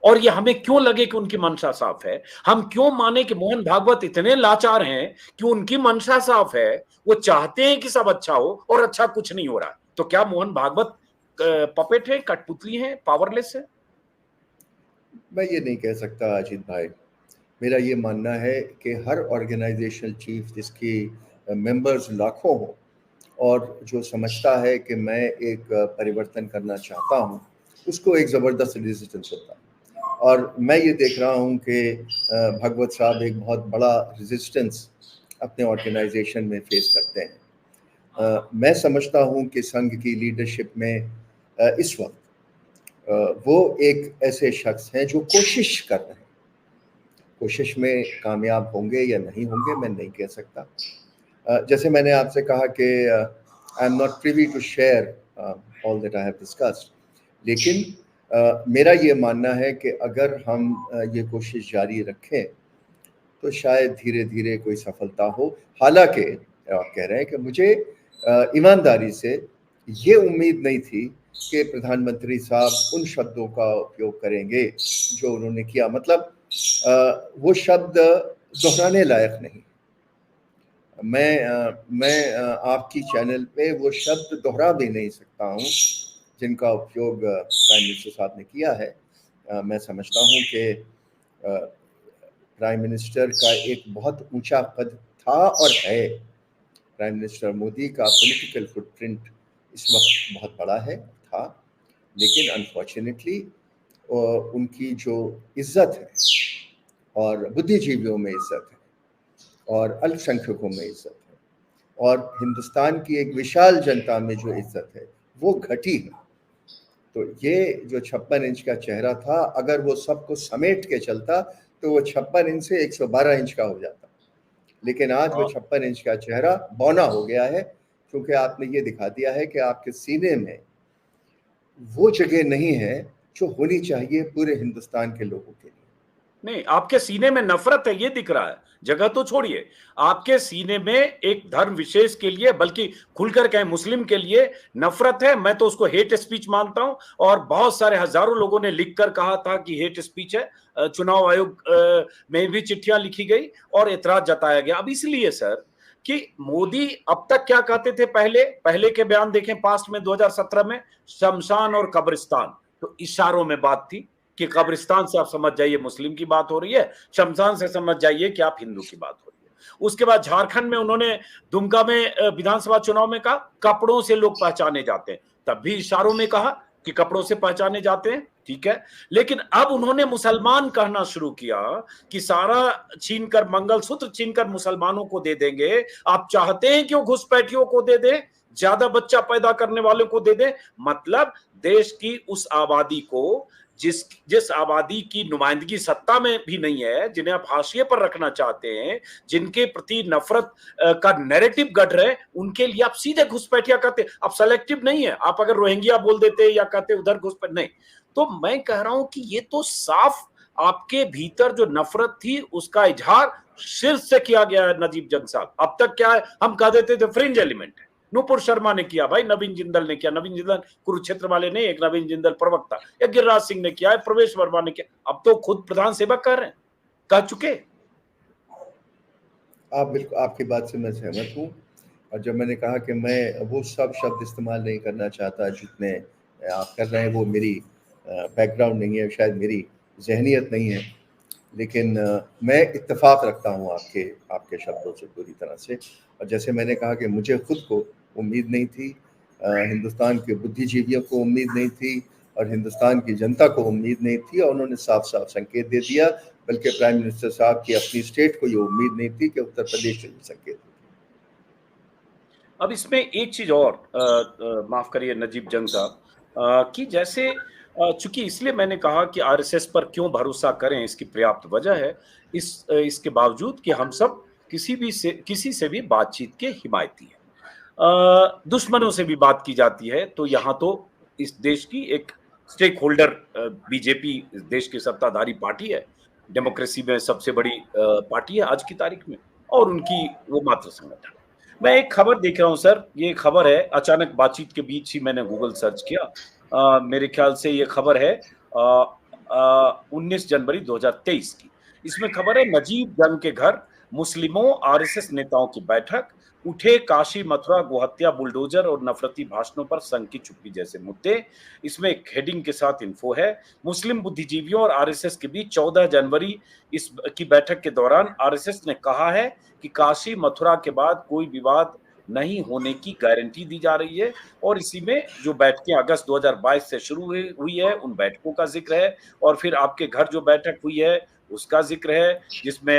Speaker 1: और ये हमें क्यों लगे कि उनकी मंशा साफ है? हम क्यों माने कि मोहन भागवत इतने लाचार हैं कि उनकी मंशा साफ है, वो चाहते हैं कि सब अच्छा हो और अच्छा कुछ नहीं हो रहा? तो क्या मोहन भागवत पपेट है, कठपुतली है, पावरलेस है?
Speaker 2: मैं ये नहीं कह सकता अजीत भाई। मेरा ये मानना है कि हर ऑर्गेनाइजेशनल चीफ जिसकी मेंबर्स लाखों हों और जो समझता है कि मैं एक परिवर्तन करना चाहता हूँ, उसको एक ज़बरदस्त रेजिस्टेंस होता है। और मैं ये देख रहा हूँ कि भागवत साहब एक बहुत बड़ा रेजिस्टेंस अपने ऑर्गेनाइजेशन में फेस करते हैं। मैं समझता हूँ कि संघ की लीडरशिप में इस वक्त वो एक ऐसे शख्स हैं जो कोशिश कर रहे हैं। कोशिश में कामयाब होंगे या नहीं होंगे मैं नहीं कह सकता। जैसे मैंने आपसे कहा कि I am not privy to share all that I have discussed, लेकिन मेरा ये मानना है कि अगर हम ये कोशिश जारी रखें तो शायद धीरे धीरे कोई सफलता हो। हालांकि आप कह रहे हैं कि मुझे ईमानदारी से ये उम्मीद नहीं थी कि प्रधानमंत्री साहब उन शब्दों का उपयोग करेंगे जो उन्होंने किया। मतलब वो शब्द दोहराने लायक नहीं। मैं आपकी चैनल पे वो शब्द दोहरा भी नहीं सकता हूँ जिनका उपयोग प्राइम मिनिस्टर साहब ने किया है। मैं समझता हूँ कि प्राइम मिनिस्टर का एक बहुत ऊंचा पद था और है। प्राइम मिनिस्टर मोदी का पॉलिटिकल फुटप्रिंट इस वक्त बहुत बड़ा है था, लेकिन अनफॉर्चुनेटली उनकी जो इज्जत है और बुद्धिजीवियों में इज्जत है और अल्पसंख्यकों में इज्जत है और हिंदुस्तान की एक विशाल जनता में जो इज्जत है वो घटी है। तो ये जो 56 इंच का चेहरा था, अगर वो सबको समेट के चलता तो वो 56 इंच से 112 इंच का हो जाता। लेकिन आज वो 56 इंच का चेहरा बौना हो गया है, क्योंकि आपने ये दिखा दिया है कि आपके सीने में वो जगह नहीं है जो होनी चाहिए पूरे हिंदुस्तान के लोगों के लिए।
Speaker 1: नहीं, आपके सीने में नफरत है, ये दिख रहा है। जगह तो छोड़िए, आपके सीने में एक धर्म विशेष के लिए, बल्कि खुलकर कहें मुस्लिम के लिए नफरत है। मैं तो उसको हेट स्पीच मानता हूं, और बहुत सारे हजारों लोगों ने लिखकर कहा था कि हेट स्पीच है। चुनाव आयोग में भी चिट्ठियां लिखी गई और एतराज जताया गया। अब इसलिए सर कि मोदी अब तक क्या कहते थे, पहले के बयान देखें पास्ट में 2017 में, शमशान और कब्रिस्तान, तो इशारों में बात थी कि कब्रिस्तान से आप समझ जाइए मुस्लिम की बात हो रही है, शमशान से समझ जाइए कि आप हिंदू की बात हो रही है। उसके बाद झारखंड में उन्होंने दुमका में विधानसभा चुनाव में कहा कपड़ों से लोग पहचाने जाते हैं, तब भी इशारों में कहा कि कपड़ों से पहचाने जाते हैं, ठीक है। लेकिन अब उन्होंने मुसलमान कहना शुरू किया कि सारा छीनकर, मंगलसूत्र छीनकर मुसलमानों को दे देंगे। आप चाहते हैं कि वो घुसपैठियों को दे दें, ज्यादा बच्चा पैदा करने वालों को दे दें। मतलब देश की उस आबादी को जिस आबादी की नुमाइंदगी सत्ता में भी नहीं है, जिन्हें आप हाशिए पर रखना चाहते हैं, जिनके प्रति नफरत का नैरेटिव गढ़ रहे हैं, उनके लिए आप सीधे घुसपैठिया कहते। आप सेलेक्टिव नहीं है, आप अगर रोहिंग्या बोल देते या कहते उधर घुसपैठ, नहीं। तो मैं कह रहा हूं कि ये तो साफ आपके भीतर जो नफरत थी उसका इजहार शीर्ष से किया गया है नजीब जंग साहब। अब तक क्या है, हम कह देते थे फ्रिंज एलिमेंट है। नूपुर शर्मा ने किया भाई, नवीन जिंदल ने किया, नवीन जिंदल कुरुक्षेत्र वाले नहीं, एक नवीन जिंदल प्रवक्ता, या गिरिराज सिंह ने किया है, प्रवेश वर्मा ने किया, अब तो खुद प्रधान सेवक कर रहे हैं, कह चुके।
Speaker 2: आप बिल्कुल, आपकी बात से मैं सहमत हूँ। और जब मैंने कहा कि मैं वो सब शब्द इस्तेमाल नहीं करना चाहता जितने आप कर रहे हैं, वो मेरी बैकग्राउंड नहीं है, शायद मेरी जहनियत नहीं है। लेकिन मैं इत्तेफाक रखता हूँ आपके शब्दों से पूरी तरह से। और जैसे मैंने कहा कि मुझे खुद को उम्मीद नहीं थी, हिंदुस्तान के बुद्धिजीवियों को उम्मीद नहीं थी, और हिंदुस्तान की जनता को उम्मीद नहीं थी, और उन्होंने साफ साफ संकेत दे दिया। बल्कि प्राइम मिनिस्टर साहब की अपनी स्टेट को ये उम्मीद नहीं थी कि उत्तर प्रदेश से भी संकेत।
Speaker 1: अब इसमें एक चीज और माफ करिए नजीब जंग साहब, कि जैसे चूंकि इसलिए मैंने कहा कि आरएसएस पर क्यों भरोसा करें, इसकी पर्याप्त वजह है। इसके बावजूद कि हम सब किसी से भी बातचीत के हिमायती हैं, दुश्मनों से भी बात की जाती है, तो यहाँ तो इस देश की एक स्टेक होल्डर बीजेपी देश की सत्ताधारी पार्टी है, डेमोक्रेसी में सबसे बड़ी पार्टी है आज की तारीख में, और उनकी वो मात्र संगठन। मैं एक खबर देख रहा हूं सर, ये खबर है, अचानक बातचीत के बीच ही मैंने गूगल सर्च किया, मेरे ख्याल से ये खबर है 19 जनवरी 2023 की। इसमें खबर है, नजीब जंग के घर मुस्लिमों आरएसएस नेताओं की बैठक, उठे काशी मथुरा गोहत्या बुलडोजर और नफरती भाषणों पर संघ की चुप्पी जैसे मुद्दे। इसमें एक हेडिंग के साथ इन्फो है, मुस्लिम बुद्धिजीवियों और आरएसएस के बीच 14 जनवरी इस की बैठक के दौरान आरएसएस ने कहा है कि काशी मथुरा के बाद कोई विवाद नहीं होने की गारंटी दी जा रही है, और इसी में जो बैठकें अगस्त 2022 से शुरू हुई है उन बैठकों का जिक्र है, और फिर आपके घर जो बैठक हुई है उसका जिक्र है, जिसमें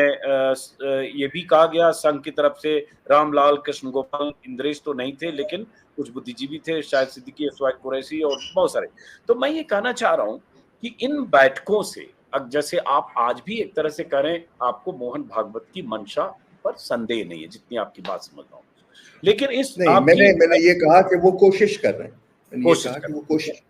Speaker 1: ये भी कहा गया संघ की तरफ से, रामलाल कृष्ण गोपाल इंद्रेश तो नहीं थे लेकिन कुछ बुद्धिजीवी थे, शायद सिद्दीकी एसवाई कुरैशी और बहुत सारे। तो मैं ये कहना चाह रहा हूं कि इन बैठकों से, अब जैसे आप आज भी एक तरह से करें, आपको मोहन भागवत की मंशा पर संदेह नहीं है, जितनी आपकी बात समझ रहा हूं, लेकिन इस
Speaker 2: नहीं, मैंने ये कहा कि वो कोशिश कर रहे हैं, मैंने ये कहा कि वो कोशिश।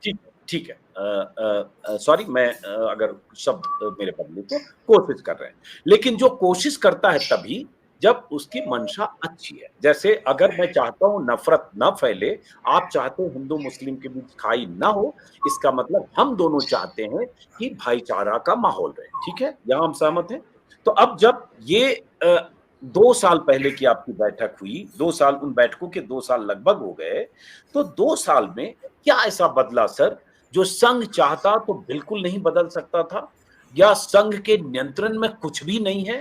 Speaker 1: ठीक है, सॉरी, मैं अगर शब्द मेरे बदले तो कोशिश कर रहे हैं, लेकिन जो कोशिश करता है तभी जब उसकी मंशा अच्छी है। जैसे अगर मैं चाहता हूं नफरत न फैले, आप चाहते हो हिंदू मुस्लिम के बीच खाई ना हो, इसका मतलब हम दोनों चाहते हैं कि भाईचारा का माहौल रहे, ठीक है, यहां हम सहमत हैं। तो अब जब ये 2 साल पहले की आपकी बैठक हुई, 2 साल, उन बैठकों के 2 साल लगभग हो गए, तो 2 साल में क्या ऐसा बदला सर जो संघ चाहता तो बिल्कुल नहीं बदल सकता था, या संघ के नियंत्रण में कुछ भी नहीं है,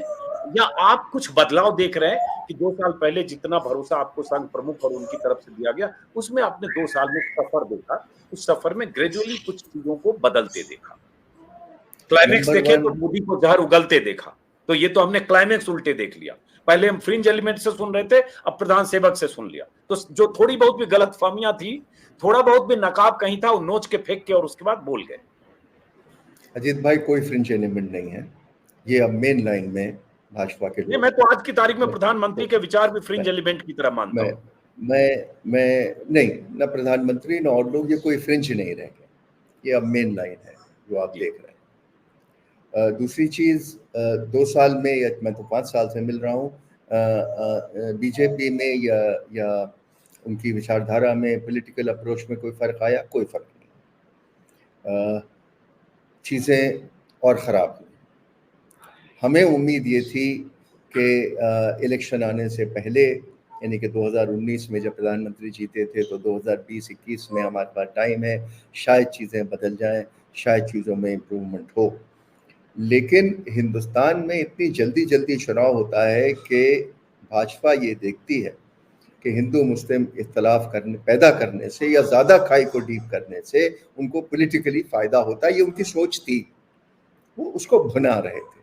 Speaker 1: या आप कुछ बदलाव देख रहे हैं कि 2 साल पहले जितना भरोसा आपको संघ प्रमुख और उनकी तरफ से दिया गया, उसमें आपने 2 साल में सफर देखा, उस सफर में ग्रेजुअली कुछ चीजों को बदलते देखा, क्लाइमेक्स देखे तो मोदी को जहर उगलते देखा, तो ये तो हमने क्लाइमेक्स उल्टे देख लिया। पहले हम फ्रिंज एलिमेंट से सुन रहे थे, अब प्रधान सेवक से सुन लिया, तो जो थोड़ी बहुत भी गलतफहमियां थी, थोड़ा बहुत भी नकाब कहीं था, वो नोच के फेंक के और उसके बाद बोल गए।
Speaker 2: अजीत भाई, कोई फ्रिंज एलिमेंट नहीं है, ये अब मेन लाइन में भाजपा के लोग।
Speaker 1: मैं तो आज की तारीख में प्रधानमंत्री के विचार भी फ्रिंज एलिमेंट की तरह मानता हूं।
Speaker 2: मैं नहीं, न प्रधानमंत्री न और लोग, ये कोई फ्रिंज नहीं रह गए, ये अब मेन लाइन है जो आप देख रहे हैं। दूसरी चीज, 2 साल में, या मैं तो 5 साल से मिल रहा हूँ, बीजेपी में या उनकी विचारधारा में, पॉलिटिकल अप्रोच में कोई फर्क आया? कोई फर्क नहीं। चीज़ें और ख़राब हुई। हमें उम्मीद ये थी कि इलेक्शन आने से पहले, यानी कि 2019 में जब प्रधानमंत्री जीते थे, तो 2020-21 में हमारे पास टाइम है, शायद चीज़ें बदल जाएं, शायद चीज़ों में इम्प्रूवमेंट हो। लेकिन हिंदुस्तान में इतनी जल्दी चुनाव होता है कि भाजपा ये देखती है कि हिंदू मुस्लिम इख्तलाफ पैदा करने से या ज़्यादा खाई को डीप करने से उनको पॉलिटिकली फ़ायदा होता है, ये उनकी सोच थी, वो उसको भुना रहे थे।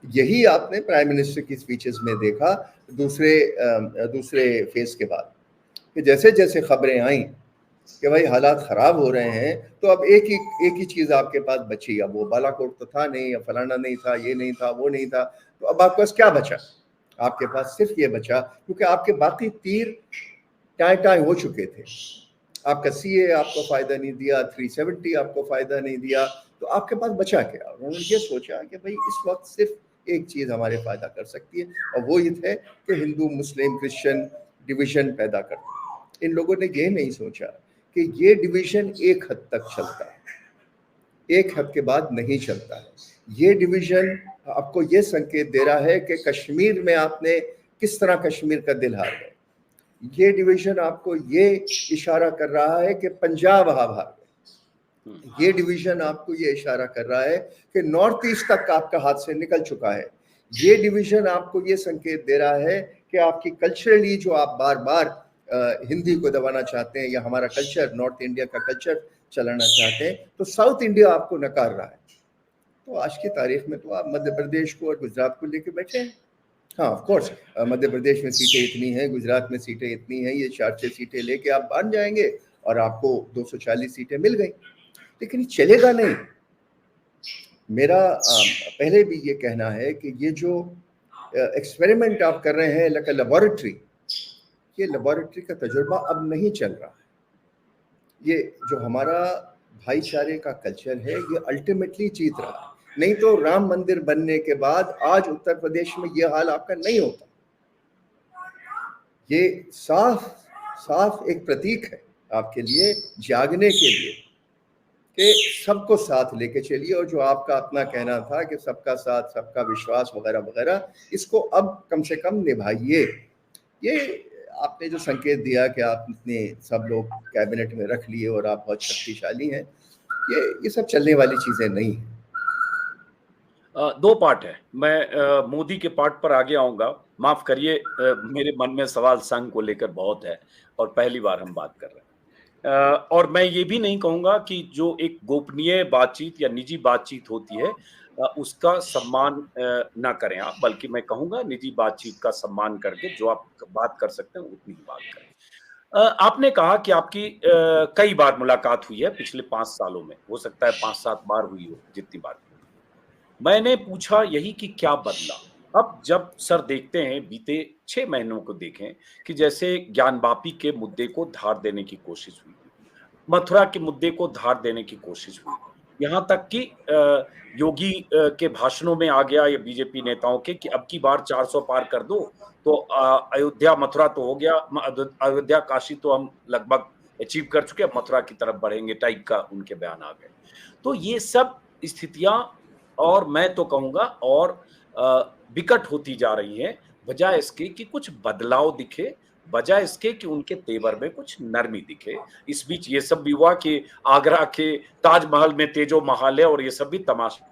Speaker 2: यही आपने प्राइम मिनिस्टर की स्पीचेस में देखा दूसरे फेज के बाद, कि जैसे जैसे खबरें आई कि भाई हालात ख़राब हो रहे हैं, तो अब एक ही चीज़ आपके पास बची। अब वो बालाकोट तो था नहीं, या फलाना नहीं था, ये नहीं था, वो नहीं था, तो अब आपके पास क्या बचा? आपके पास सिर्फ ये बचा, क्योंकि आपके बाकी तीर टाई हो चुके थे। आपका सीए आपको फ़ायदा नहीं दिया, 370 आपको फ़ायदा नहीं दिया, तो आपके पास बचा क्या? उन्होंने ये सोचा कि भाई इस वक्त सिर्फ एक चीज़ हमारे फ़ायदा कर सकती है, और वो ये है कि हिंदू मुस्लिम क्रिश्चियन डिवीज़न पैदा कर दो। इन लोगों ने ये नहीं सोचा कि ये डिवीज़न एक हद तक चलता है, एक हद के बाद नहीं चलता है। ये डिवीज़न आपको ये संकेत दे रहा है कि कश्मीर में आपने किस तरह कश्मीर का दिल हार गए। ये डिवीज़न आपको ये इशारा कर रहा है कि पंजाब आप हार गए। ये डिवीजन आपको ये इशारा कर रहा है कि नॉर्थ ईस्ट तक आपका हाथ से निकल चुका है। ये डिवीजन आपको ये संकेत दे रहा है कि आपकी कल्चरली जो आप बार बार हिंदी को दबाना चाहते हैं या हमारा कल्चर, नॉर्थ इंडिया का कल्चर चलाना चाहते हैं, तो साउथ इंडिया आपको नकार रहा है। तो आज की तारीख में तो आप मध्य प्रदेश को और गुजरात को लेके बैठे हैं। हाँ, ऑफ कोर्स मध्य प्रदेश में सीटें इतनी हैं, गुजरात में सीटें इतनी हैं, ये 4-6 सीटें लेके आप बांध जाएंगे और आपको 240 सीटें मिल गई, लेकिन ये चलेगा नहीं। मेरा पहले भी ये कहना है कि ये जो एक्सपेरिमेंट आप कर रहे हैं लाइक लेबोरेटरी, ये लेबोरेटरी का तजुर्बा अब नहीं चल रहा है। ये जो हमारा भाईचारे का कल्चर है ये अल्टीमेटली जीत रहा है। नहीं तो राम मंदिर बनने के बाद आज उत्तर प्रदेश में ये हाल आपका नहीं होता। ये साफ साफ एक प्रतीक है आपके लिए, जागने के लिए कि सबको साथ लेके चलिए, और जो आपका अपना कहना था कि सबका साथ सबका विश्वास वगैरह वगैरह, इसको अब कम से कम निभाइए। ये आपने जो संकेत दिया कि आपने सब लोग कैबिनेट में रख लिए और आप बहुत शक्तिशाली हैं, ये सब चलने वाली चीजें नहीं है।
Speaker 1: दो पार्ट है। मैं मोदी के पार्ट पर आगे आऊंगा। माफ करिए, मेरे मन में सवाल संघ को लेकर बहुत है और पहली बार हम बात कर रहे हैं। और मैं ये भी नहीं कहूंगा कि जो एक गोपनीय बातचीत या निजी बातचीत होती है उसका सम्मान ना करें आप, बल्कि मैं कहूंगा निजी बातचीत का सम्मान करके जो आप बात कर सकते हैं उतनी ही बात करें। आपने कहा कि आपकी कई बार मुलाकात हुई है पिछले 5 सालों में, हो सकता है 5-7 बार हुई हो, जितनी बार। मैंने पूछा यही कि क्या बदला। अब जब सर देखते हैं, बीते 6 महीनों को देखें कि जैसे ज्ञानवापी के मुद्दे को धार देने की कोशिश हुई, मथुरा के मुद्दे को धार देने की कोशिश हुई, यहाँ तक कि योगी के भाषणों में आ गया या बीजेपी नेताओं के कि अब की बार 400 पार कर दो तो अयोध्या मथुरा तो हो गया, अयोध्या काशी तो हम लगभग अचीव कर चुके, मथुरा की तरफ बढ़ेंगे टाइप का उनके बयान आ गए। तो ये सब स्थितियां, और मैं तो कहूंगा और विकट होती जा रही है, बजाय इसके कि कुछ बदलाव दिखे, बजाय इसके कि उनके तेवर में कुछ नरमी दिखे। इस बीच ये सब भी हुआ कि आगरा के ताजमहल में तेजो महल है और ये सब भी तमाशा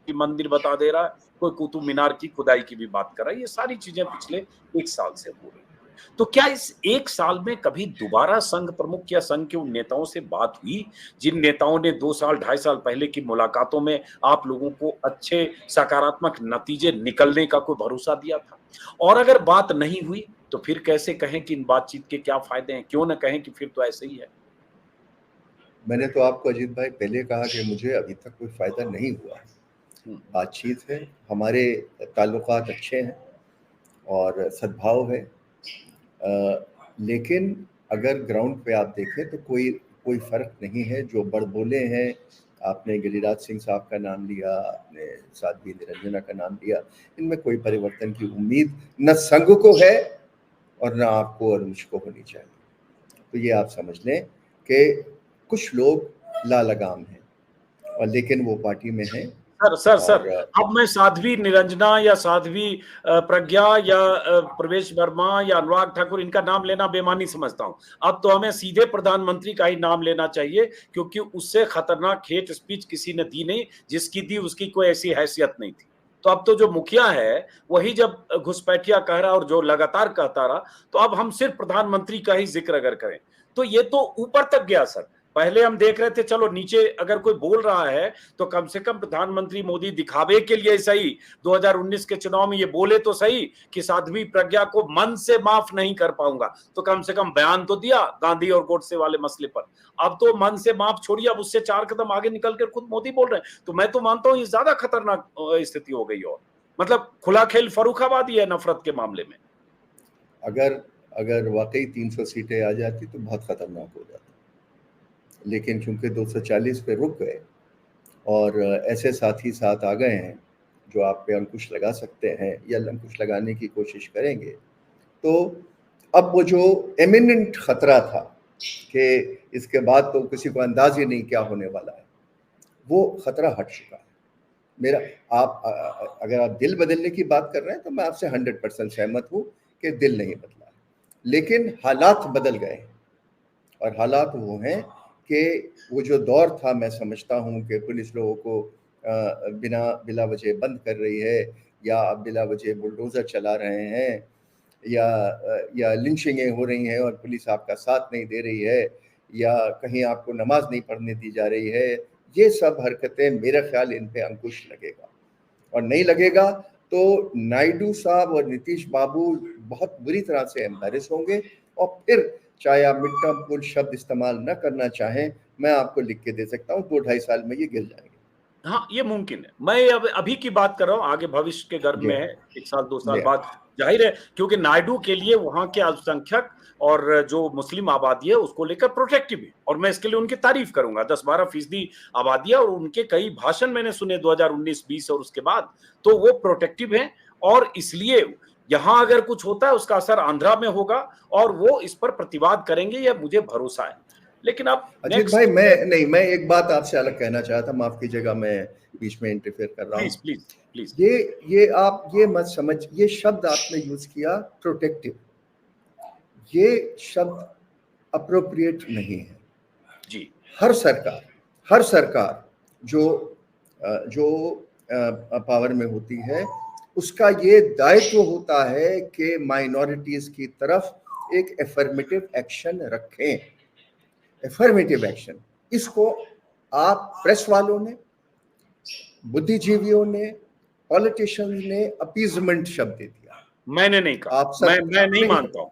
Speaker 1: मंदिर बता दे रहा है, कोई कुतुब मीनार की खुदाई की भी बात कर रहा है। ये सारी चीजें पिछले 1 साल से हो रही है। तो क्या इस 1 साल में कभी दोबारा संघ प्रमुख या संघ के उन नेताओं से बात हुई जिन नेताओं ने 2 साल 2.5 साल पहले की मुलाकातों में आप लोगों को अच्छे सकारात्मक नतीजे निकलने का कोई भरोसा दिया था? और अगर बात नहीं हुई तो फिर कैसे कहें कि इन बातचीत के क्या फायदे हैं? क्यों न कहें कि फिर तो ऐसे ही है।
Speaker 2: मैंने तो आपको अजीत भाई पहले कहा कि मुझे अभी तक कोई फायदा नहीं हुआ। बातचीत है, हमारे ताल्लुकात अच्छे हैं और सद्भाव है, लेकिन अगर ग्राउंड पे आप देखें तो कोई फर्क नहीं है। जो बड़बोले हैं, आपने गिरिराज सिंह साहब का नाम लिया, आपने साध्वी निरंजना का नाम लिया, इनमें कोई परिवर्तन की उम्मीद न संघ को है और न आपको और मुझको होनी चाहिए। तो ये आप समझ लें कि कुछ लोग लालगाम हैं और लेकिन वो पार्टी में हैं।
Speaker 1: सर, अब मैं साध्वी निरंजना या साध्वी प्रज्ञा या प्रवेश वर्मा या अनुराग ठाकुर इनका नाम लेना बेमानी समझता हूं। अब तो हमें सीधे प्रधानमंत्री का ही नाम लेना चाहिए, क्योंकि उससे खतरनाक हेट स्पीच किसी ने दी नहीं, जिसकी दी उसकी कोई ऐसी हैसियत नहीं थी। तो अब तो जो मुखिया है वही जब घुसपैठिया कह रहा और जो लगातार कहता रहा, तो अब हम सिर्फ प्रधानमंत्री का ही जिक्र अगर करें तो ये तो ऊपर तक गया सर। पहले हम देख रहे थे चलो नीचे अगर कोई बोल रहा है तो कम से कम प्रधानमंत्री मोदी दिखावे के लिए सही 2019 के चुनाव में ये बोले तो सही कि साध्वी प्रज्ञा को मन से माफ नहीं कर पाऊंगा, तो कम से कम बयान तो दिया गांधी और गोडसे वाले मसले पर। अब तो मन से माफ छोड़िए, अब उससे 4 कदम आगे निकल कर खुद मोदी बोल रहे हैं। तो मैं तो मानता हूं ये ज्यादा खतरनाक स्थिति हो गई, और मतलब खुला खेल फर्रुखाबादी है नफरत के मामले में।
Speaker 2: अगर वाकई 300 सीटें आ जाती तो बहुत खतरनाक हो जाता, लेकिन क्योंकि 240 पे रुक गए और ऐसे साथी साथ आ गए हैं जो आप पे अंकुश लगा सकते हैं या अंकुश लगाने की कोशिश करेंगे, तो अब वो जो एमिनेंट खतरा था कि इसके बाद तो किसी को अंदाज ही नहीं क्या होने वाला है, वो खतरा हट चुका है। मेरा अगर आप दिल बदलने की बात कर रहे हैं तो मैं आपसे 100% सहमत हूँ कि दिल नहीं बदला, लेकिन हालात बदल गए। और हालात वो हैं कि वो जो दौर था, मैं समझता हूँ कि पुलिस लोगों को बिला वजह बंद कर रही है, या बिला वजह बुलडोज़र चला रहे हैं, या लिंचिंगें हो रही हैं और पुलिस आपका साथ नहीं दे रही है, या कहीं आपको नमाज नहीं पढ़ने दी जा रही है, ये सब हरकतें मेरा ख्याल इन पे अंकुश लगेगा। और नहीं लगेगा तो नायडू साहब और नीतीश बाबू बहुत बुरी तरह से एम्बैरेस होंगे, और फिर चाहे आप मिड टर्म पोल शब्द इस्तेमाल न करना चाहें, मैं आपको लिख के दे सकता हूँ 2-2.5 साल में ये गिर जाएंगे।
Speaker 1: हाँ, ये मुमकिन है। मैं अब अभी की बात कर रहा हूँ, आगे भविष्य के गर्भ में है, 1 साल 2 साल बाद जाहिर है, क्योंकि नायडू के लिए वहां के अल्पसंख्यक और जो मुस्लिम आबादी है उसको लेकर प्रोटेक्टिव है, और मैं इसके लिए उनकी तारीफ करूंगा। 10-12% आबादी है, और उनके कई भाषण मैंने सुने 2019-20 और उसके बाद, तो वो प्रोटेक्टिव है। और इसलिए यहां अगर कुछ होता है उसका असर आंध्रा में होगा, और वो इस पर प्रतिवाद करेंगे, यह मुझे भरोसा है। लेकिन अब
Speaker 2: अजीत भाई, मैं एक बात आपसे अलग कहना चाहता, माफ कीजिएगा मैं बीच में इंटरफेयर कर रहा हूँ।
Speaker 1: प्लीज।
Speaker 2: ये आप ये मत समझ, ये शब्द आपने यूज किया प्रोटेक्टिव, ये शब्द अप्रोप्रिएट नहीं है
Speaker 1: जी।
Speaker 2: हर सरकार जो पावर में होती है, उसका ये दायित्व होता है कि माइनॉरिटीज की तरफ एक एफर्मेटिव एक्शन रखें। एफर्मेटिव एक्शन, इसको आप प्रेस वालों ने, बुद्धिजीवियों ने, पॉलिटिशियंस ने अपीजमेंट शब्द दे दिया।
Speaker 1: मैंने नहीं कहा।
Speaker 2: आप सब,
Speaker 1: मैं नहीं मानता हूँ।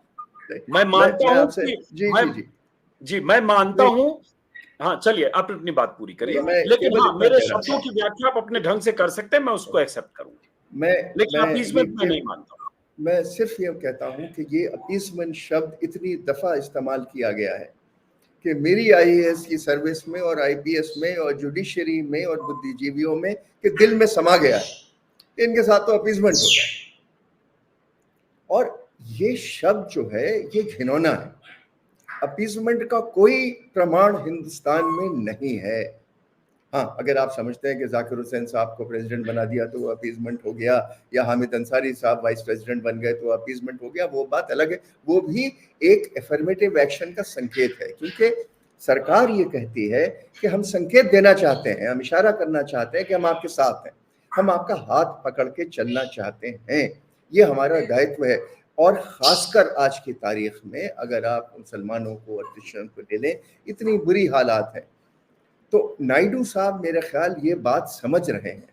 Speaker 1: मैं मानता हूँ कि जी मैं मानता हूँ। हाँ, चलिए आप अपनी बात पूरी करिए, लेकिन हाँ, मेरे शब्दों की व्याख्या आप अपने ढंग से कर सकते हैं, मैं उसको एक्सेप्ट करूंगा, लेकिन अपीजमेंट मैं नहीं मानता।
Speaker 2: मैं सिर्फ ये कहता हूँ कि ये अपीजमेंट शब्द इतनी दफा इस्तेमाल किया गया है कि मेरी आईएएस की सर्विस में और आईपीएस में और जुडिशरी में और बुद्धिजीवियों में कि दिल में समा गया है, इनके साथ तो अपीजमेंट होता है। और ये शब्द जो है ये घिनौना है। अपीजमेंट का कोई प्रमाण हिंदुस्तान में नहीं है। हाँ, अगर आप समझते हैं कि जाकिर हुसैन साहब को प्रेसिडेंट बना दिया तो वो अपीजमेंट हो गया, या हामिद अंसारी साहब वाइस प्रेसिडेंट बन गए तो अपीजमेंट हो गया, वो बात अलग है। वो भी एक एफर्मेटिव एक्शन का संकेत है, क्योंकि सरकार ये कहती है कि हम संकेत देना चाहते हैं, हम इशारा करना चाहते हैं कि हम आपके साथ हैं, हम आपका हाथ पकड़ के चलना चाहते हैं, ये हमारा दायित्व है। और खासकर आज की तारीख में अगर आप मुसलमानों को और क्रिश्चियन को ले लें, इतनी बुरी हालात हैं। तो नायडू साहब मेरे ख्याल ये बात समझ रहे हैं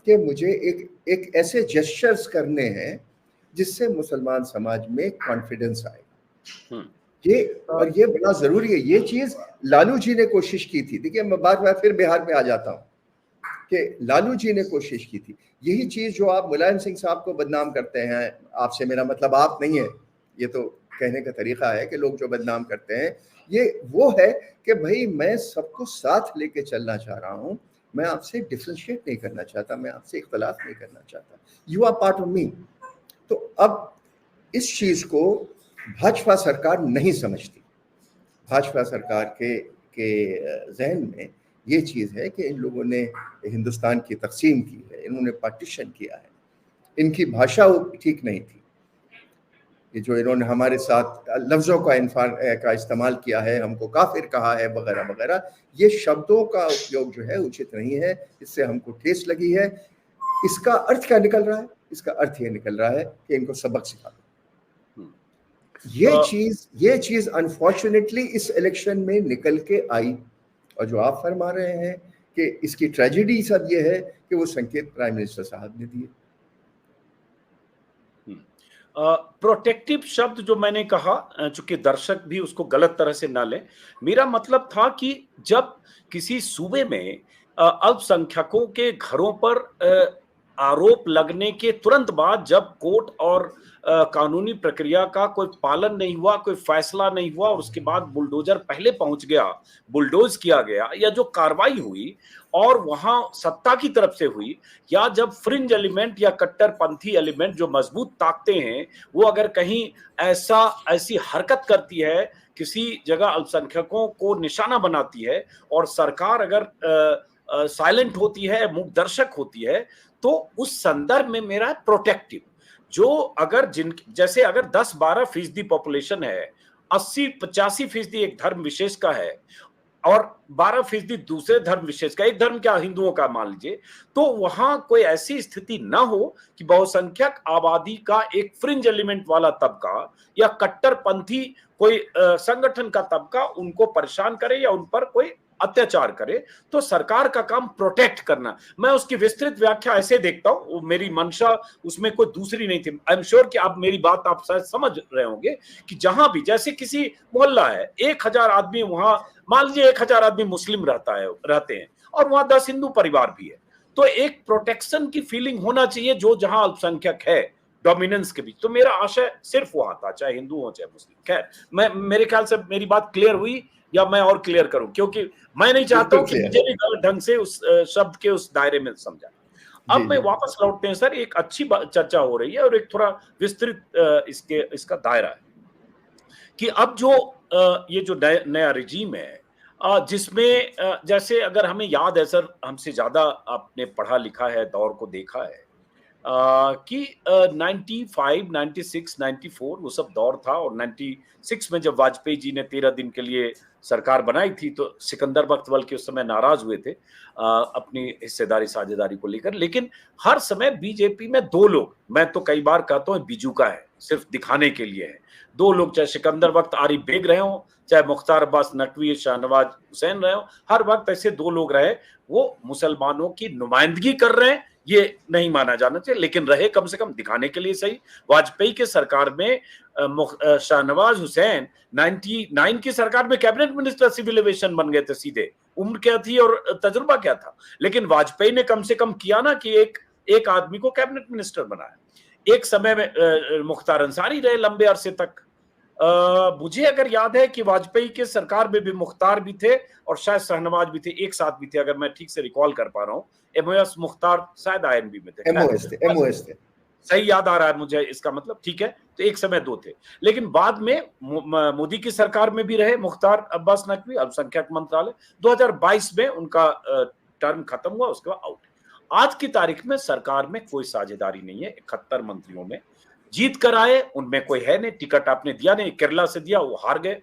Speaker 2: कि मुझे एक ऐसे जेस्चर्स करने हैं जिससे मुसलमान समाज में कॉन्फिडेंस आएगा। ये बड़ा जरूरी है। ये चीज लालू जी ने कोशिश की थी। देखिए, मैं बात फिर बिहार पे आ जाता हूँ कि लालू जी ने कोशिश की थी यही चीज जो आप मुलायम सिंह साहब को बदनाम करते हैं। आपसे मेरा मतलब आप नहीं है, ये तो कहने का तरीका है कि लोग जो बदनाम करते हैं, ये वो है कि भाई मैं सबको साथ लेके चलना चाह रहा हूँ, मैं आपसे डिफरेंशिएट नहीं करना चाहता, मैं आपसे इख्तलाफ नहीं करना चाहता, you are part of me. तो अब इस चीज को भाजपा सरकार नहीं समझती। भाजपा सरकार के जहन में ये चीज़ है कि इन लोगों ने हिंदुस्तान की तकसीम की है, इन्होंने पार्टीशन किया है, इनकी भाषा ठीक नहीं थी, ये जो इन्होंने हमारे साथ लफ्ज़ों का इस्तेमाल किया है, हमको काफिर कहा है वगैरह वगैरह, ये शब्दों का उपयोग जो है उचित नहीं है, इससे हमको ठेस लगी है। इसका अर्थ क्या निकल रहा है? इसका अर्थ ये निकल रहा है कि इनको सबक सिखा दो। ये चीज अनफॉर्चुनेटली इस इलेक्शन में निकल के आई, और जो आप फरमा रहे हैं कि इसकी ट्रेजेडी सब ये है कि वो संकेत प्राइम मिनिस्टर साहब ने दिए।
Speaker 1: प्रोटेक्टिव शब्द जो मैंने कहा, चूंकि दर्शक भी उसको गलत तरह से ना ले, मेरा मतलब था कि जब किसी सूबे में अल्पसंख्यकों के घरों पर आरोप लगने के तुरंत बाद जब कोर्ट और कानूनी प्रक्रिया का कोई पालन नहीं हुआ, कोई फैसला नहीं हुआ, और उसके बाद बुलडोजर पहले पहुंच गया, बुलडोज किया गया, या जो कार्रवाई हुई और वहां सत्ता की तरफ से हुई, या जब फ्रिंज एलिमेंट या कट्टरपंथी एलिमेंट जो मजबूत ताकते हैं वो अगर कहीं ऐसी हरकत करती है, किसी जगह अल्पसंख्यकों को निशाना बनाती है, और सरकार अगर साइलेंट होती है, मूक दर्शक होती है, तो उस संदर्भ में मेरा प्रोटेक्टिव, जो अगर जैसे अगर 10-12% पॉपुलेशन है, 80-85% एक धर्म विशेष का है, और 12% दूसरे धर्म विशेष का, एक धर्म क्या हिंदुओं का मान लीजिए, तो वहां कोई ऐसी स्थिति ना हो कि बहुसंख्यक आबादी का एक फ्रिंज एलिमेंट वाला तबका या कट्टरपंथी कोई संगठन का तबका उनको परेशान करे या उन पर कोई अत्याचार करे। तो सरकार का काम प्रोटेक्ट करना। मैं उसकी विस्तृत व्याख्या ऐसे देखता हूं, मेरी मंशा उसमें कोई दूसरी नहीं थी। आई एम श्योर कि आप मेरी बात आप शायद समझ रहे होंगे कि जहां भी जैसे किसी मोहल्ला है, 1000 आदमी, वहां मान लीजिए 1000 आदमी मुस्लिम रहते हैं और वहां 10 हिंदू परिवार भी है, तो एक प्रोटेक्शन की फीलिंग होना चाहिए जो जहां अल्पसंख्यक है डोमिनेंस के बीच। तो मेरा आशय सिर्फ वहां था, चाहे हिंदू हो चाहे मुस्लिम। खैर, मेरे ख्याल से मेरी बात क्लियर हुई या मैं और क्लियर करूं, क्योंकि मैं नहीं चाहता हूं कि मुझे भी गलत ढंग से उस शब्द के उस दायरे में समझा। अब मैं वापस लौटते हैं सर, एक अच्छी चर्चा हो रही है और एक थोड़ा विस्तृत इसका दायरा है कि अब जो ये जो नया रिजीम है, जिसमें जैसे अगर हमें याद है सर, हमसे ज्यादा आपने पढ़ा लिखा है, दौर को देखा है, कि 95, 96, 94 वो सब दौर था। और 96 में जब वाजपेयी जी ने 13 दिन के लिए सरकार बनाई थी तो सिकंदर बख्तवल के उस समय नाराज हुए थे अपनी हिस्सेदारी साझेदारी को लेकर। लेकिन हर समय बीजेपी में दो लोग, मैं तो कई बार कहता हूँ बीजू का है, सिर्फ दिखाने के लिए है। दो लोग, चाहे सिकंदर वक्त आरिफ बेग रहे हो, चाहे मुख्तार अब्बास नकवी शाहनवाज हुसैन रहे हो, हर वक्त ऐसे दो लोग रहे। वो मुसलमानों की नुमाइंदगी कर रहे हैं ये नहीं माना जाना चाहिए, लेकिन रहे कम से कम दिखाने के लिए सही। वाजपेयी के सरकार में शाहनवाज हुसैन 99 की सरकार में कैबिनेट मिनिस्टर सिविल एविएशन बन गए थे सीधे। उम्र क्या थी और तजुर्बा क्या था, लेकिन वाजपेयी ने कम से कम किया ना कि एक आदमी को कैबिनेट मिनिस्टर बनाया। एक समय में मुख्तार अंसारी रहे लंबे अरसे तक। मुझे अगर याद है कि वाजपेयी के सरकार में भी मुख्तार भी थे और शायद शहनवाज भी थे, एक साथ भी थे, अगर मैं ठीक से रिकॉल कर पा रहा हूँ। एमओएस मुख्तार शायद आईएनबी में थे,
Speaker 2: एमओएस थे,
Speaker 1: सही याद आ रहा है मुझे इसका मतलब, ठीक है। तो एक समय दो थे, लेकिन बाद में मोदी की सरकार में भी रहे मुख्तार अब्बास नकवी, अल्पसंख्यक मंत्रालय। 2022 में उनका टर्म खत्म हुआ, उसके बाद आउट। आज की तारीख में सरकार में कोई साझेदारी नहीं है। 71 मंत्रियों में जीत कर आए, उनमें कोई है नहीं। टिकट आपने दिया नहीं, केरला से दिया, वो हार गए।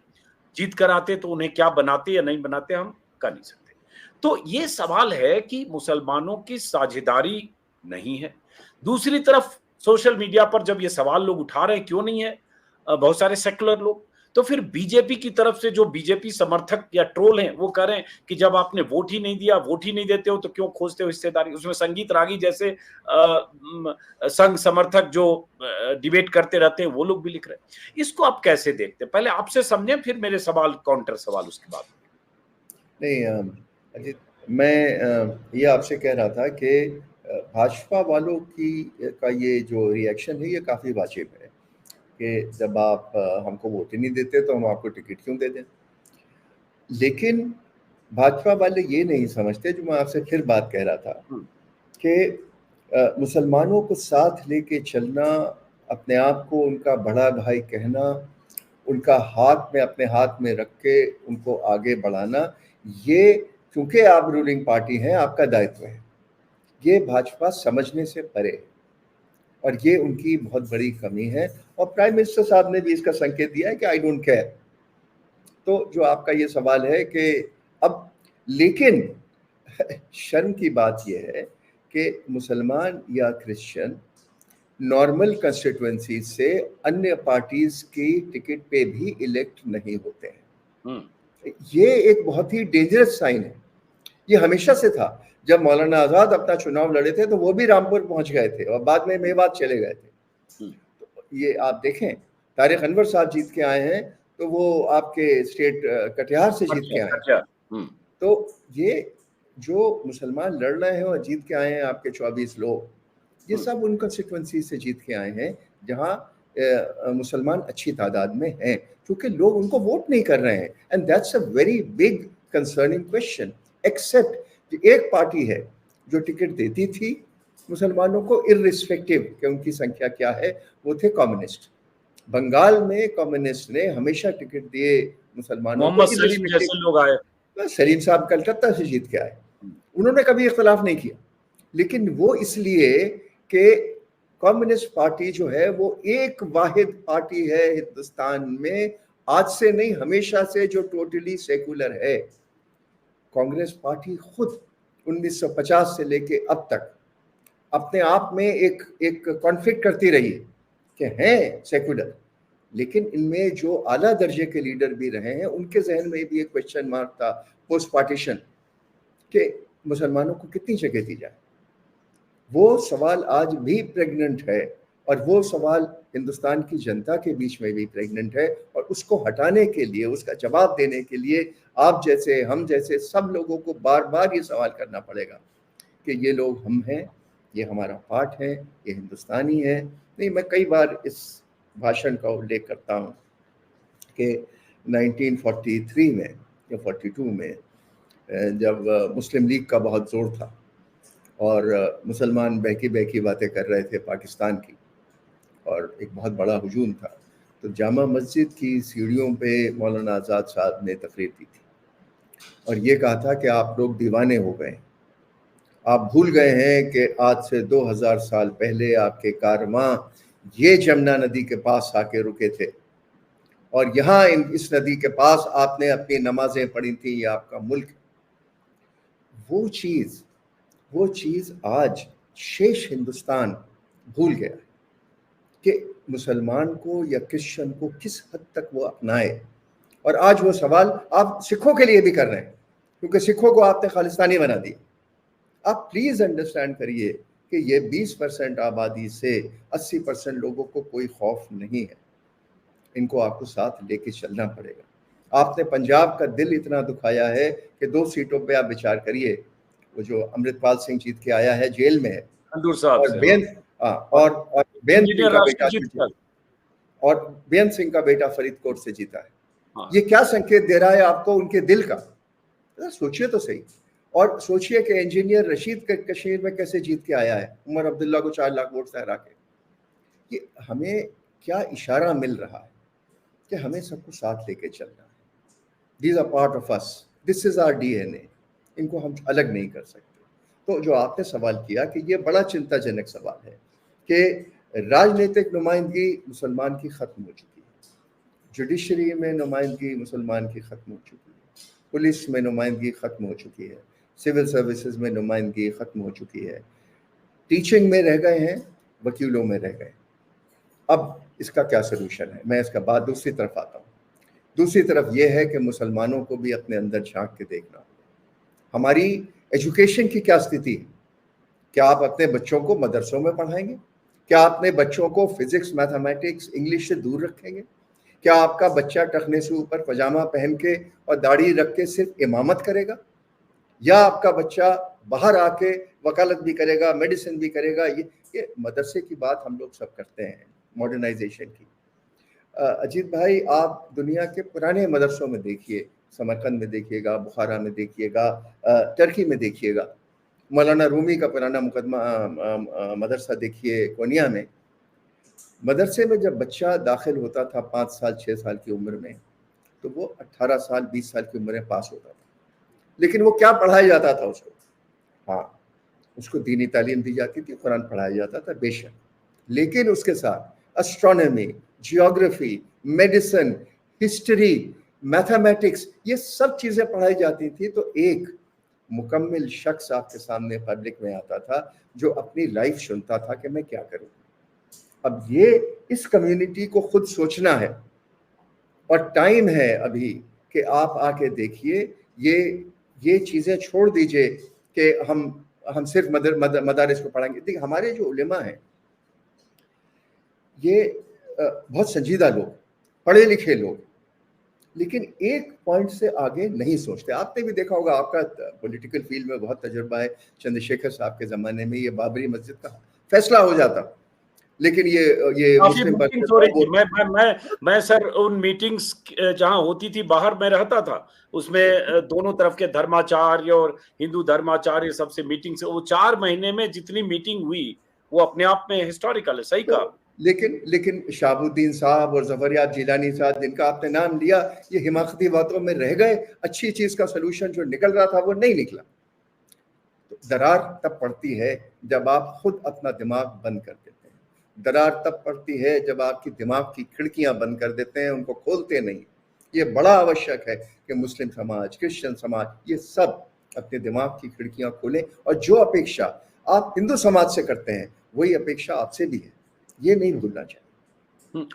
Speaker 1: जीत कर आते तो उन्हें क्या बनाते या नहीं बनाते हम कह नहीं सकते। तो ये सवाल है कि मुसलमानों की साझेदारी नहीं है। दूसरी तरफ सोशल मीडिया पर जब ये सवाल लोग उठा रहे हैं, क्यों नहीं है, बहुत सारे सेकुलर लोग, तो फिर बीजेपी की तरफ से जो बीजेपी समर्थक या ट्रोल हैं वो कह रहे हैं कि जब आपने वोट ही नहीं दिया, वोट ही नहीं देते हो तो क्यों खोजते हो हिस्सेदारी। उसमें संगीत रागी जैसे संघ समर्थक जो डिबेट करते रहते हैं वो लोग भी लिख रहे हैं। इसको आप कैसे देखते हैं, पहले आपसे समझें, फिर मेरे सवाल काउंटर सवाल उसके बाद।
Speaker 2: नहीं अजीत, मैं ये आपसे कह रहा था कि भाजपा वालों का ये जो रिएक्शन है ये काफ़ी वाजिब है कि जब आप हमको वोट ही नहीं देते तो हम आपको टिकट क्यों दे दें। लेकिन भाजपा वाले ये नहीं समझते, जो मैं आपसे फिर बात कह रहा था कि मुसलमानों को साथ लेके चलना, अपने आप को उनका बड़ा भाई कहना, उनका हाथ में अपने हाथ में रख के उनको आगे बढ़ाना, ये क्योंकि आप रूलिंग पार्टी हैं, आपका दायित्व है। ये भाजपा समझने से परे है और ये उनकी बहुत बड़ी कमी है। और प्राइम मिनिस्टर साहब ने भी इसका संकेत दिया है कि आई डोंट केयर। तो जो आपका ये सवाल है कि अब, लेकिन शर्म की बात यह है कि मुसलमान या क्रिश्चियन नॉर्मल कंस्टिट्यूएंसी से अन्य पार्टीज की टिकट पे भी इलेक्ट नहीं होते हैं। ये एक बहुत ही डेंजरस साइन है। ये हमेशा से था। जब मौलाना आजाद अपना चुनाव लड़े थे तो वो भी रामपुर पहुंच गए थे और बाद में मेवात चले गए थे। तो ये आप देखें, तारिक अनवर साहब जीत के आए हैं तो वो आपके स्टेट कटिहार से जीत के आए हैं। तो ये जो मुसलमान लड़ रहे हैं और जीत के आए हैं आपके 24 लोग, ये सब उन कंस्टिट्यूएंसी से जीत के आए हैं जहां मुसलमान अच्छी तादाद में हैं, क्योंकि लोग उनको वोट नहीं कर रहे हैं। And that's a very big concerning question. Except एक पार्टी है जो टिकट देती थी मुसलमानों को इर्रिस्पेक्टिव कि उनकी संख्या क्या है, वो थे कम्युनिस्ट। बंगाल में कम्युनिस्ट ने हमेशा टिकट दिए मुसलमानों को।
Speaker 1: सलीम जैसे लोग आए,
Speaker 2: सलीम साहब कलकत्ता से जीत के आए, उन्होंने कभी इख्तलाफ नहीं किया। लेकिन वो इसलिए कि कम्युनिस्ट पार्टी जो है वो एक वाहिद पार्टी है हिंदुस्तान में, आज से नहीं हमेशा से, जो टोटली सेकुलर है। कांग्रेस पार्टी खुद 1950 से लेके अब तक अपने आप में एक कॉन्फ्लिक्ट करती रही है कि हैं सेकुलर, लेकिन इनमें जो आला दर्जे के लीडर भी रहे हैं उनके जहन में भी एक क्वेश्चन मार्क था पोस्ट पार्टीशन कि मुसलमानों को कितनी जगह दी जाए। वो सवाल आज भी प्रेग्नेंट है और वो सवाल हिंदुस्तान की जनता के बीच में भी प्रेग्नेंट है, और उसको हटाने के लिए, उसका जवाब देने के लिए आप जैसे, हम जैसे सब लोगों को बार बार ये सवाल करना पड़ेगा कि ये लोग हम हैं, ये हमारा पार्ट है, ये हिंदुस्तानी है। नहीं, मैं कई बार इस भाषण का उल्लेख करता हूँ कि 1943 में या 42 में जब मुस्लिम लीग का बहुत जोर था और मुसलमान बहकी बहकी बातें कर रहे थे पाकिस्तान की और एक बहुत बड़ा हुजूम था, तो जामा मस्जिद की सीढ़ियों पे मौलाना आज़ाद साहब ने तकरीर दी थी और ये कहा था कि आप लोग दीवाने हो गए, आप भूल गए हैं कि आज से 2000 साल पहले आपके कारवां ये जमुना नदी के पास आके रुके थे और यहाँ इस नदी के पास आपने अपनी नमाजें पढ़ी थी, ये आपका मुल्क। वो चीज़ आज शेष हिंदुस्तान भूल गया है कि मुसलमान को या क्रिश्चियन को किस हद तक वो अपनाए। और आज वो सवाल आप सिखों के लिए भी कर रहे हैं क्योंकि सिखों को आपने खालिस्तानी बना दिया। आप प्लीज़ अंडरस्टैंड करिए कि ये 20% आबादी से 80% लोगों को कोई खौफ नहीं है, इनको आपको साथ लेके चलना पड़ेगा। आपने पंजाब का दिल इतना दुखाया है कि 2 सीटों पे आप विचार करिए, वो जो अमृतपाल सिंह जीत के आया है जेल में है,
Speaker 1: खंडूर साहब
Speaker 2: और
Speaker 1: से,
Speaker 2: और बेन सिंह का बेटा
Speaker 1: जीत
Speaker 2: और बेन सिंह का बेटा फरीदकोट से जीता है।
Speaker 1: हाँ।
Speaker 2: ये क्या संकेत दे रहा है आपको उनके दिल का? सोचिए तो सही। और सोचिए कि इंजीनियर रशीद कश्मीर में कैसे जीत के आया है, उमर अब्दुल्ला को 4 लाख वोट से हरा के। ये हमें क्या इशारा मिल रहा है कि हमें सबको साथ लेके चलना है। These are part of us, this is our DNA, इनको हम अलग नहीं कर सकते। तो जो आपने सवाल किया कि ये बड़ा चिंताजनक सवाल है कि राजनीतिक नुमाइंदगी मुसलमान की ख़त्म हो चुकी है, जुडिशरी में नुमाइंदगी मुसलमान की ख़त्म हो चुकी है, पुलिस में नुमाइंदगी ख़त्म हो चुकी है, सिविल सर्विसेज में नुमाइंदगी ख़त्म हो चुकी है, टीचिंग में रह गए हैं, वकीलों में रह गए। अब इसका क्या सोल्यूशन है? मैं इसका बात दूसरी तरफ आता हूँ। दूसरी तरफ यह है कि मुसलमानों को भी अपने अंदर झांक के देखना। हमारी एजुकेशन की क्या स्थिति है? क्या आप अपने बच्चों को मदरसों में पढ़ाएंगे? क्या अपने बच्चों को फिजिक्स, मैथमेटिक्स, इंग्लिश से दूर रखेंगे? क्या आपका बच्चा टखने से ऊपर पजामा पहन के और दाढ़ी रख के सिर्फ इमामत करेगा, या आपका बच्चा बाहर आके वकालत भी करेगा, मेडिसिन भी करेगा? ये मदरसे की बात हम लोग सब करते हैं, मॉडर्नाइजेशन की। अजीत भाई, आप दुनिया के पुराने मदरसों में देखिए, समरकंद में देखिएगा, बुखारा में देखिएगा, टर्की में देखिएगा, मौलाना रूमी का पुराना मुकदमा मदरसा देखिए कोनिया में। मदरसे में जब बच्चा दाखिल होता था 5 साल 6 साल की उम्र में, तो वो 18 साल 20 साल की उम्र में पास होता था। लेकिन वो क्या पढ़ाया जाता था उसको? हाँ, उसको दीनी तालीम दी जाती थी, कुरान पढ़ाया जाता था बेशक, लेकिन उसके साथ astronomy, geography, medicine, history, mathematics, ये सब चीज़ें पढ़ाई जाती थी। तो एक मुकम्मिल शख्स आपके सामने पब्लिक में आता था जो अपनी लाइफ चुनता था कि मैं क्या करूं। अब ये इस कम्युनिटी को खुद सोचना है और टाइम है अभी कि आप आके देखिए। ये चीज़ें छोड़ दीजिए कि हम सिर्फ मदारिस को पढ़ाएंगे। देखिए, हमारे जो उलेमा हैं ये बहुत संजीदा लोग, पढ़े लिखे लोग, लेकिन एक पॉइंट से आगे नहीं सोचते। आपने भी देखा होगा, आपका पॉलिटिकल फील्ड में बहुत तजुर्बा है, चंद्रशेखर साहब के ज़माने में ये बाबरी मस्जिद का फैसला हो जाता, लेकिन ये मुस्लिम
Speaker 1: मीटिंग्स हो रही थी। मैं सर उन मीटिंग्स जहां होती थी बाहर मैं रहता था, उसमें दोनों तरफ के धर्माचार्य और हिंदू धर्माचार्य सबसे मीटिंग से, वो 4 महीने में जितनी मीटिंग हुई वो अपने आप में हिस्टोरिकल है। सही कहा।
Speaker 2: लेकिन शहाबुद्दीन साहब और ज़फरयाब जिलानी साहब, जिनका आपने नाम लिया, ये हिमाकती बातों में रह गए। अच्छी चीज़ का सलूशन जो निकल रहा था वो नहीं निकला। तो दरार तब पड़ती है जब आप खुद अपना दिमाग बंद कर देते हैं। दरार तब पड़ती है जब आपकी दिमाग की खिड़कियां बंद कर देते हैं, उनको खोलते नहीं। ये बड़ा आवश्यक है कि मुस्लिम समाज, क्रिश्चियन समाज, ये सब अपने दिमाग की खिड़कियां खोलें और जो अपेक्षा आप हिंदू समाज से करते हैं वही अपेक्षा आपसे भी है, ये नहीं भूलना चाहिए।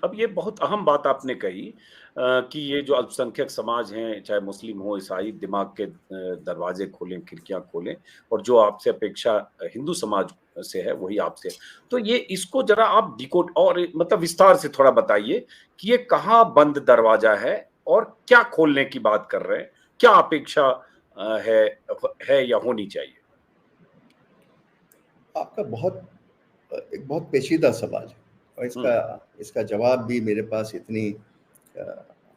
Speaker 1: अब ये बहुत अहम बात आपने कही कि ये जो अल्पसंख्यक समाज हैं, चाहे मुस्लिम हो, ईसाई, दिमाग के दरवाजे खोलें, खिड़कियां खोलें, और जो आपसे अपेक्षा हिंदू समाज से है वही आपसे है। तो ये इसको जरा आप डिकोड और मतलब विस्तार से थोड़ा बताइए कि ये कहाँ बंद दरवाजा है और क्या खोलने की बात कर रहे हैं, क्या अपेक्षा है या होनी चाहिए?
Speaker 2: आपका एक बहुत पेचीदा सवाल है और इसका
Speaker 1: हम्म
Speaker 2: इसका जवाब भी मेरे पास इतनी अ,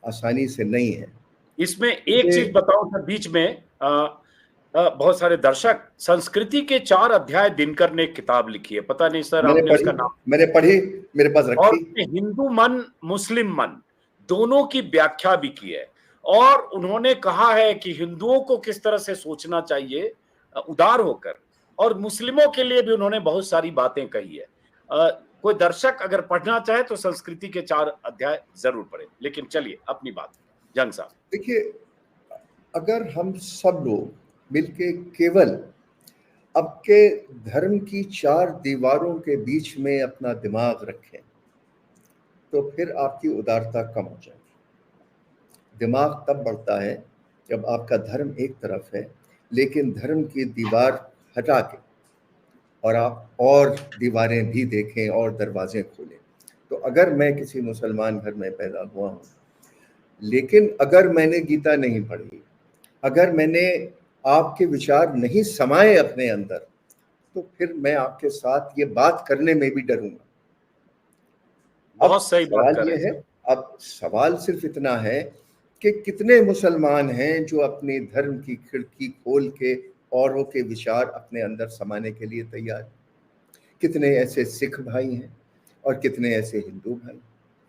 Speaker 2: आसानी से नहीं है।
Speaker 1: इसमें एक
Speaker 2: मुझे
Speaker 1: चीज बताऊं सर, बीच में बहुत सारे दर्शक, संस्कृति के 4 अध्याय दिनकर ने एक किताब लिखी है, पता नहीं सर
Speaker 2: मैंने
Speaker 1: आपने
Speaker 2: पढ़ी
Speaker 1: उसका नाम,
Speaker 2: मैंने पढ़ी मेरे पास
Speaker 1: और
Speaker 2: रखी।
Speaker 1: उसने हिंदू मन, मुस्लिम मन दोनों की व्याख्या भी की है, और उन्होंने कहा है कि हिंदुओं को किस तरह से सोचना चाहिए उदार होकर, और मुस्लिमों के लिए भी उन्होंने बहुत सारी बातें कही है। कोई दर्शक अगर पढ़ना चाहे तो संस्कृति के 4 अध्याय जरूर पढ़े। लेकिन चलिए अपनी बात, जंग साहब।
Speaker 2: देखिए, अगर हम सब लोग मिलके केवल अब के धर्म की 4 दीवारों के बीच में अपना दिमाग रखें तो फिर आपकी उदारता कम हो जाएगी। दिमाग तब बढ़ता है जब आपका धर्म एक तरफ है लेकिन धर्म की दीवार हटा के और आप और दीवारें भी देखें और दरवाजे खोलें। तो अगर मैं किसी मुसलमान घर में पैदा हुआ हूँ लेकिन अगर मैंने गीता नहीं पढ़ी, अगर मैंने आपके विचार नहीं समाये अपने अंदर, तो फिर मैं आपके साथ ये बात करने में भी डरूंगा। अब
Speaker 1: बहुत सही बात
Speaker 2: सवाल
Speaker 1: कर
Speaker 2: ये
Speaker 1: रहे हैं
Speaker 2: है,
Speaker 1: सर।
Speaker 2: अब सवाल सिर्फ इतना है कि कितने मुसलमान हैं जो अपने धर्म की खिड़की खोल के औरों के विचार अपने अंदर समाने के लिए तैयार हैं? कितने ऐसे सिख भाई हैं और कितने ऐसे हिंदू भाई?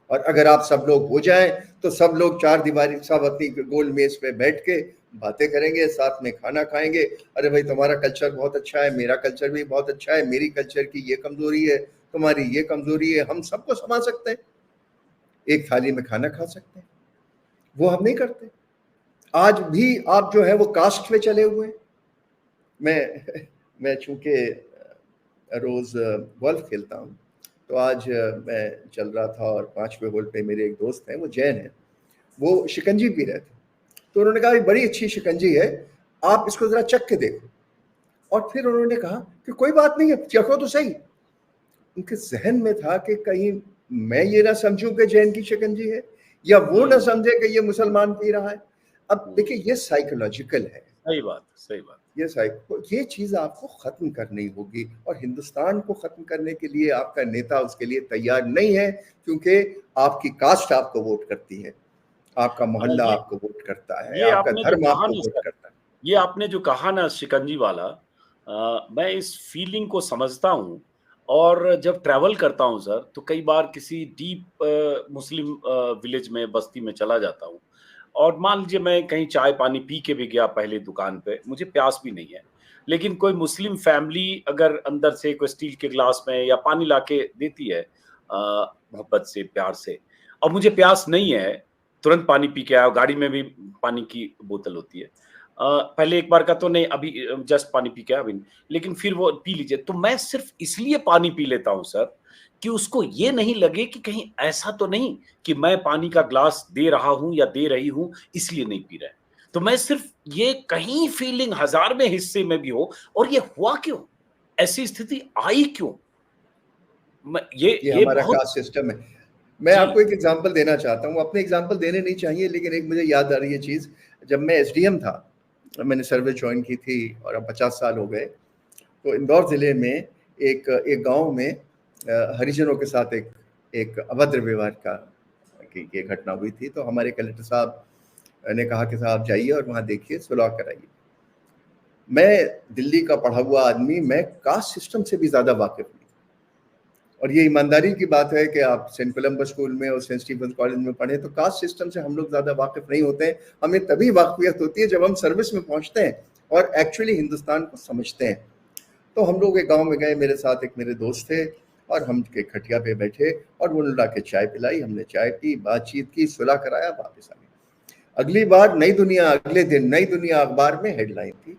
Speaker 2: और अगर आप सब लोग हो जाएं तो सब लोग 4 दीवारी, सब अपनी गोल मेज पे बैठ के बातें करेंगे, साथ में खाना खाएंगे। अरे भाई, तुम्हारा कल्चर बहुत अच्छा है, मेरा कल्चर भी बहुत अच्छा है, मेरी कल्चर की ये कमजोरी है, तुम्हारी ये कमजोरी है, हम सबको संभाल सकते हैं, एक थाली में खाना खा सकते हैं। वो हम नहीं करते। आज भी आप जो है वो कास्ट पे चले हुए हैं। मैं चूंकि रोज गोल्फ खेलता हूँ, तो आज मैं चल रहा था और 5वें होल पे मेरे एक दोस्त हैं, वो जैन है, वो शिकंजी पी रहे थे। तो उन्होंने कहा बड़ी अच्छी शिकंजी है, आप इसको जरा चख के देखो। और फिर उन्होंने कहा कि कोई बात नहीं है, चखो तो सही। उनके जहन में था कि कहीं मैं ये ना समझूं कि जैन की शिकंजी है, या वो ना समझे कि ये मुसलमान पी रहा है। अब देखिए, ये साइकोलॉजिकल है।
Speaker 1: सही बात, सही बात।
Speaker 2: ये चीज आपको खत्म करनी होगी, और हिंदुस्तान को खत्म करने के लिए आपका नेता उसके लिए तैयार नहीं है, क्योंकि आपकी कास्ट आपको वोट करती है, आपका मोहल्ला
Speaker 1: ये
Speaker 2: आपको वोट करता है,
Speaker 1: ये
Speaker 2: आपका
Speaker 1: आपने जो
Speaker 2: धर्म
Speaker 1: कहा
Speaker 2: आपको
Speaker 1: ना
Speaker 2: वोट
Speaker 1: सर,
Speaker 2: करता है।
Speaker 1: ये आपने जो कहा ना शिकंजी वाला, मैं इस फीलिंग को समझता हूँ। और जब ट्रैवल करता हूँ सर, तो कई बार किसी डीप मुस्लिम विलेज में, बस्ती में चला जाता हूँ, और मान लीजिए मैं कहीं चाय पानी पी के भी गया पहले दुकान पे, मुझे प्यास भी नहीं है, लेकिन कोई मुस्लिम फैमिली अगर अंदर से कोई स्टील के ग्लास में या पानी लाके देती है मोहब्बत से, प्यार से, और मुझे प्यास नहीं है, तुरंत पानी पी के आया, गाड़ी में भी पानी की बोतल होती है। पहले एक बार का तो नहीं, अभी जस्ट पानी पी के आया, अभी नहीं। लेकिन फिर वो पी लीजिए, तो मैं सिर्फ इसलिए पानी पी लेता हूँ सर, कि उसको ये नहीं लगे कि कहीं ऐसा तो नहीं कि मैं पानी का ग्लास दे रहा हूँ या दे रही हूँ इसलिए नहीं पी रहे। तो मैं सिर्फ ये, कहीं फीलिंग 1000वें हिस्से में भी हो, और ये हुआ क्यों, ऐसी स्थिति आई क्यों,
Speaker 2: ये
Speaker 1: ये
Speaker 2: हमारा
Speaker 1: बहुत।
Speaker 2: कास्ट सिस्टम है। मैं
Speaker 1: जी।
Speaker 2: आपको एक एग्जांपल देना चाहता हूँ, अपने एग्जांपल देने नहीं चाहिए, लेकिन एक मुझे याद आ रही है चीज़। जब मैं एसडीएम था, मैंने सर्विस ज्वाइन की थी और अब 50 साल हो गए। तो इंदौर ज़िले में एक गांव में हरिजनों के साथ एक एक अभद्र व्यवहार की ये घटना हुई थी। तो हमारे कलेक्टर साहब ने कहा कि साहब जाइए और वहाँ देखिए, सुलह कराइए। मैं दिल्ली का पढ़ा हुआ आदमी, मैं कास्ट सिस्टम से भी ज़्यादा वाकिफ नहीं, और ये ईमानदारी की बात है कि आप सेंट कोलम्बस स्कूल में और सेंट स्टीफन कॉलेज में पढ़े, तो कास्ट सिस्टम से हम लोग ज़्यादा वाकिफ नहीं होते हैं। हमें तभी वाकफियत होती है जब हम सर्विस में पहुँचते हैं और एक्चुअली हिंदुस्तान को समझते हैं। तो हम लोग एक गांव में गए, मेरे साथ एक मेरे दोस्त थे, और हम के खटिया पे बैठे और वो ला के चाय पिलाई, हमने चाय पी, बातचीत की, सुलह कराया, वापस आ गए। अगली बार नई दुनिया, अगले दिन नई दुनिया अखबार में हेडलाइन थी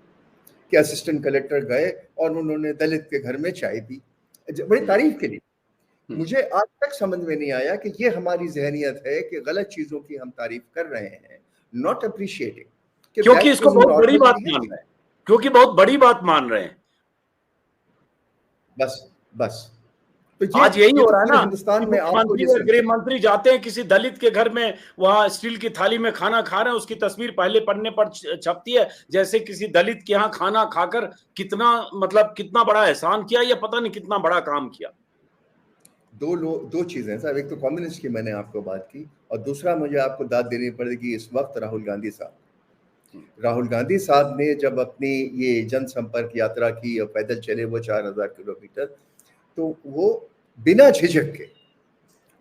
Speaker 2: कि असिस्टेंट कलेक्टर गए और उन्होंने दलित के घर में चाय पी, बड़ी तारीफ के लिए। मुझे आज तक समझ में नहीं आया कि ये हमारी जहनियत है कि गलत चीजों की हम तारीफ कर रहे हैं, नॉट अप्रिशिएटिंग,
Speaker 1: क्योंकि इसको बहुत बड़ी बात मान रहे हैं, क्योंकि बहुत बड़ी बात मान रहे हैं।
Speaker 2: बस बस तो
Speaker 1: आज यही हो रहा है ना,
Speaker 2: हिंदुस्तान में आपको
Speaker 1: मुख्यमंत्री और गृह मंत्री जाते हैं किसी दलित के घर में, वहां स्टील की थाली में खाना खा रहे हैं, उसकी तस्वीर पहले पन्ने पर छपती है, जैसे किसी दलित के यहाँ खाना खाकर कितना मतलब कितना बड़ा एहसान किया या पता नहीं कितना बड़ा काम किया।
Speaker 2: दो चीजें साहब, एक तो कम्युनिस्ट की मैंने आपको बात की, और दूसरा मुझे आपको दाद देनी पड़ेगी इस वक्त राहुल गांधी साहब ने जब अपनी ये जनसंपर्क यात्रा की और पैदल चले वो 4000 किलोमीटर, तो वो बिना झिझक के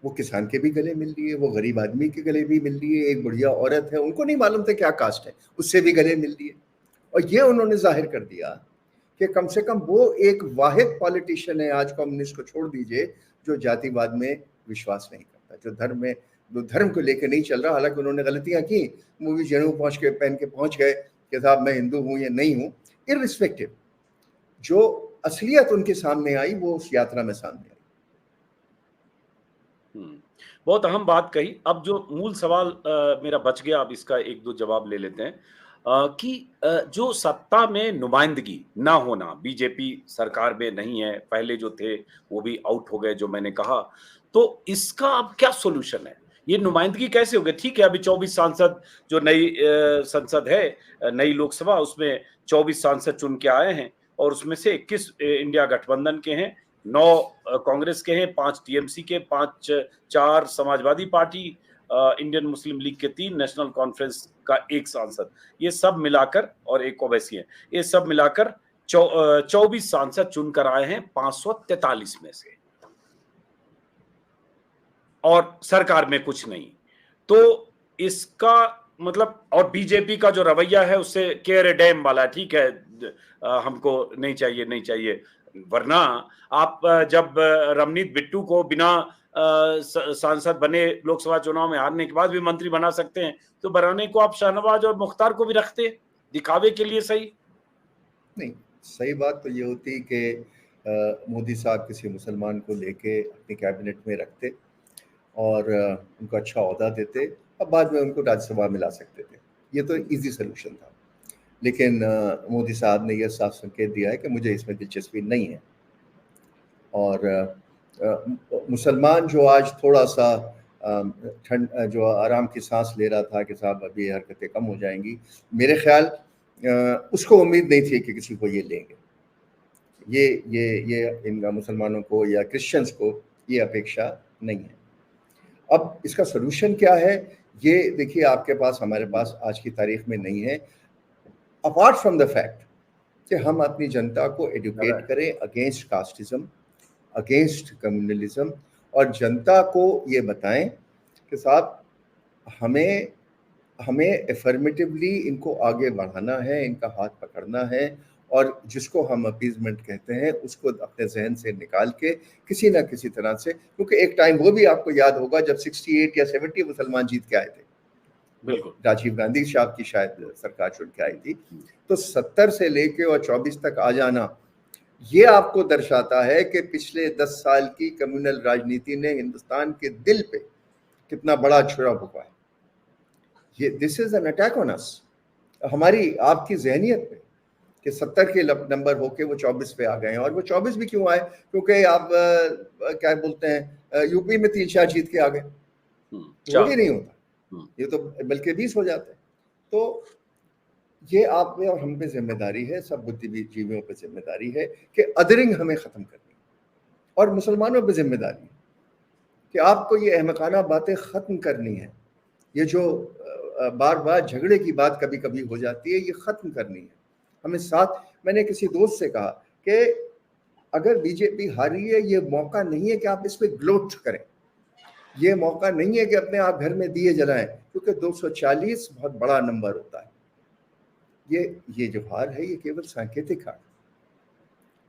Speaker 2: वो किसान के भी गले मिल लिए, वो गरीब आदमी के गले भी मिल लिए, एक बुढ़िया औरत है उनको नहीं मालूम था क्या कास्ट है उससे भी गले मिल लिए, और ये उन्होंने जाहिर कर दिया कि कम से कम वो एक वाहिद पॉलिटिशियन है, आज कम्युनिस्ट को छोड़ दीजिए, जो जातिवाद में विश्वास नहीं करता, जो धर्म को लेकर नहीं चल रहा। हालांकि उन्होंने गलतियां की, वो भी जनेऊ पहन के पहुंच गए कि साहब मैं हिंदू हूं या नहीं हूं, इररिस्पेक्टिव जो असलियत उनके सामने आई वो उस यात्रा में सामने आई।
Speaker 1: बहुत अहम बात कही। अब जो मूल सवाल मेरा बच गया, अब इसका एक दो जवाब ले लेते हैं कि जो सत्ता में नुमाइंदगी ना होना, बीजेपी सरकार में नहीं है, पहले जो थे वो भी आउट हो गए जो मैंने कहा, तो इसका अब क्या सॉल्यूशन है? ये नुमाइंदगी कैसे हो गई? ठीक है, अभी 24 सांसद जो नई संसद है, नई लोकसभा, उसमें 24 सांसद चुन के आए हैं और उसमें से 21 इंडिया गठबंधन के हैं, 9 कांग्रेस के हैं, 5 टीएमसी के, 4 Samajwadi party, Indian Muslim league के 3, नेशनल कॉन्फ्रेंस का 1 सांसद, ये सब मिलाकर, और एक ओवैसी है, ये सब मिलाकर 24 सांसद चुनकर आए हैं 543 में से, और सरकार में कुछ नहीं। तो इसका मतलब, और बीजेपी का जो रवैया है उससे केयर डैम वाला, ठीक है हमको नहीं चाहिए, वरना आप जब रमनीत बिट्टू को बिना सांसद बने लोकसभा चुनाव में हारने के बाद भी मंत्री बना सकते हैं, तो बनाने को आप शाहनवाज और मुख्तार को भी रखते दिखावे के लिए। सही
Speaker 2: नहीं, सही बात तो ये होती कि मोदी साहब किसी मुसलमान को लेके अपनी कैबिनेट में रखते और उनको अच्छा ओहदा देते, अब बाद में उनको राज्यसभा में ला सकते थे, ये तो इजी सोल्यूशन था। लेकिन मोदी साहब ने यह साफ संकेत दिया है कि मुझे इसमें दिलचस्पी नहीं है, और मुसलमान जो आज थोड़ा सा जो आराम की सांस ले रहा था कि साहब अभी हरकतें कम हो जाएंगी, मेरे ख्याल उसको उम्मीद नहीं थी कि किसी को ये लेंगे, ये इन मुसलमानों को या क्रिश्चियंस को ये अपेक्षा नहीं है। अब इसका सलूशन क्या है, ये देखिए आपके पास, हमारे पास आज की तारीख में नहीं है, अपार्ट फ्रॉम द फैक्ट कि हम अपनी जनता को एडुकेट करें अगेंस्ट कास्टिज्म, अगेंस्ट कम्युनलिज्म, और जनता को ये बताएं कि साहब हमें एफर्मेटिवली इनको आगे बढ़ाना है, इनका हाथ पकड़ना है, और जिसको हम अपीजमेंट कहते हैं उसको अपने जहन से निकाल के किसी ना किसी तरह से, क्योंकि एक टाइम वो भी आपको याद होगा जब 68 या 70 मुसलमान जीत के आए थे,
Speaker 1: बिल्कुल
Speaker 2: राजीव गांधी साहब की शायद सरकार चुन के आई थी, तो 70 से लेके और 24 तक आ जाना, ये आपको दर्शाता है कि पिछले 10 साल की कम्युनल राजनीति ने हिंदुस्तान के दिल पे कितना बड़ा छुरा भुका है। ये this is an attack on us, हमारी आपकी जहनियत पे, कि 70 के नंबर होके वो 24 पे आ गए हैं। और वो 24 भी क्यों आए, क्योंकि आप क्या बोलते हैं, यूपी में 3-4 जीत के आ गए, वो भी नहीं होता, ये तो बल्कि 20 हो जाते हैं। तो ये आप में और हम पे जिम्मेदारी है, सब बुद्धिजीवियों पे जिम्मेदारी है कि अदरिंग हमें ख़त्म करनी है, और मुसलमानों पे जिम्मेदारी है कि आपको ये अहमकाना बातें ख़त्म करनी है, ये जो बार बार झगड़े की बात कभी कभी हो जाती है, ये ख़त्म करनी है हमें साथ। मैंने किसी दोस्त से कहा कि अगर बीजेपी हारी है, ये मौका नहीं है कि आप इस पर ग्लोट करें, ये मौका नहीं है कि अपने आप घर में दिए जलाएं, क्योंकि 240 बहुत बड़ा नंबर होता है। ये जो हार है ये केवल सांकेतिक हार,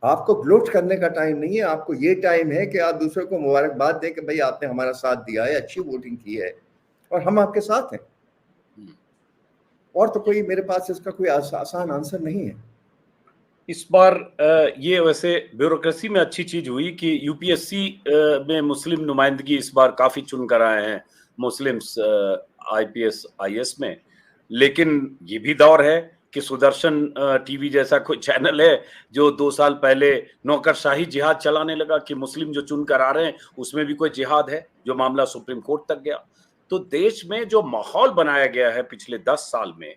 Speaker 2: आपको ग्लोट करने का टाइम नहीं है, आपको ये टाइम है कि आप दूसरे को मुबारकबाद दें कि भाई आपने हमारा साथ दिया है, अच्छी वोटिंग की है और हम आपके साथ हैं। और तो कोई मेरे पास इसका कोई आसान आंसर नहीं है।
Speaker 1: इस बार ये वैसे ब्यूरोक्रेसी में अच्छी चीज हुई कि यूपीएससी में मुस्लिम नुमाइंदगी इस बार काफी चुन कर आए हैं मुस्लिम्स आईपीएस आईएएस में। लेकिन ये भी दौर है कि सुदर्शन टीवी जैसा कोई चैनल है जो 2 साल पहले नौकरशाही जिहाद चलाने लगा कि मुस्लिम जो चुन कर आ रहे हैं उसमें भी कोई जिहाद है, जो मामला सुप्रीम कोर्ट तक गया। तो देश में जो माहौल बनाया गया है पिछले 10 साल में,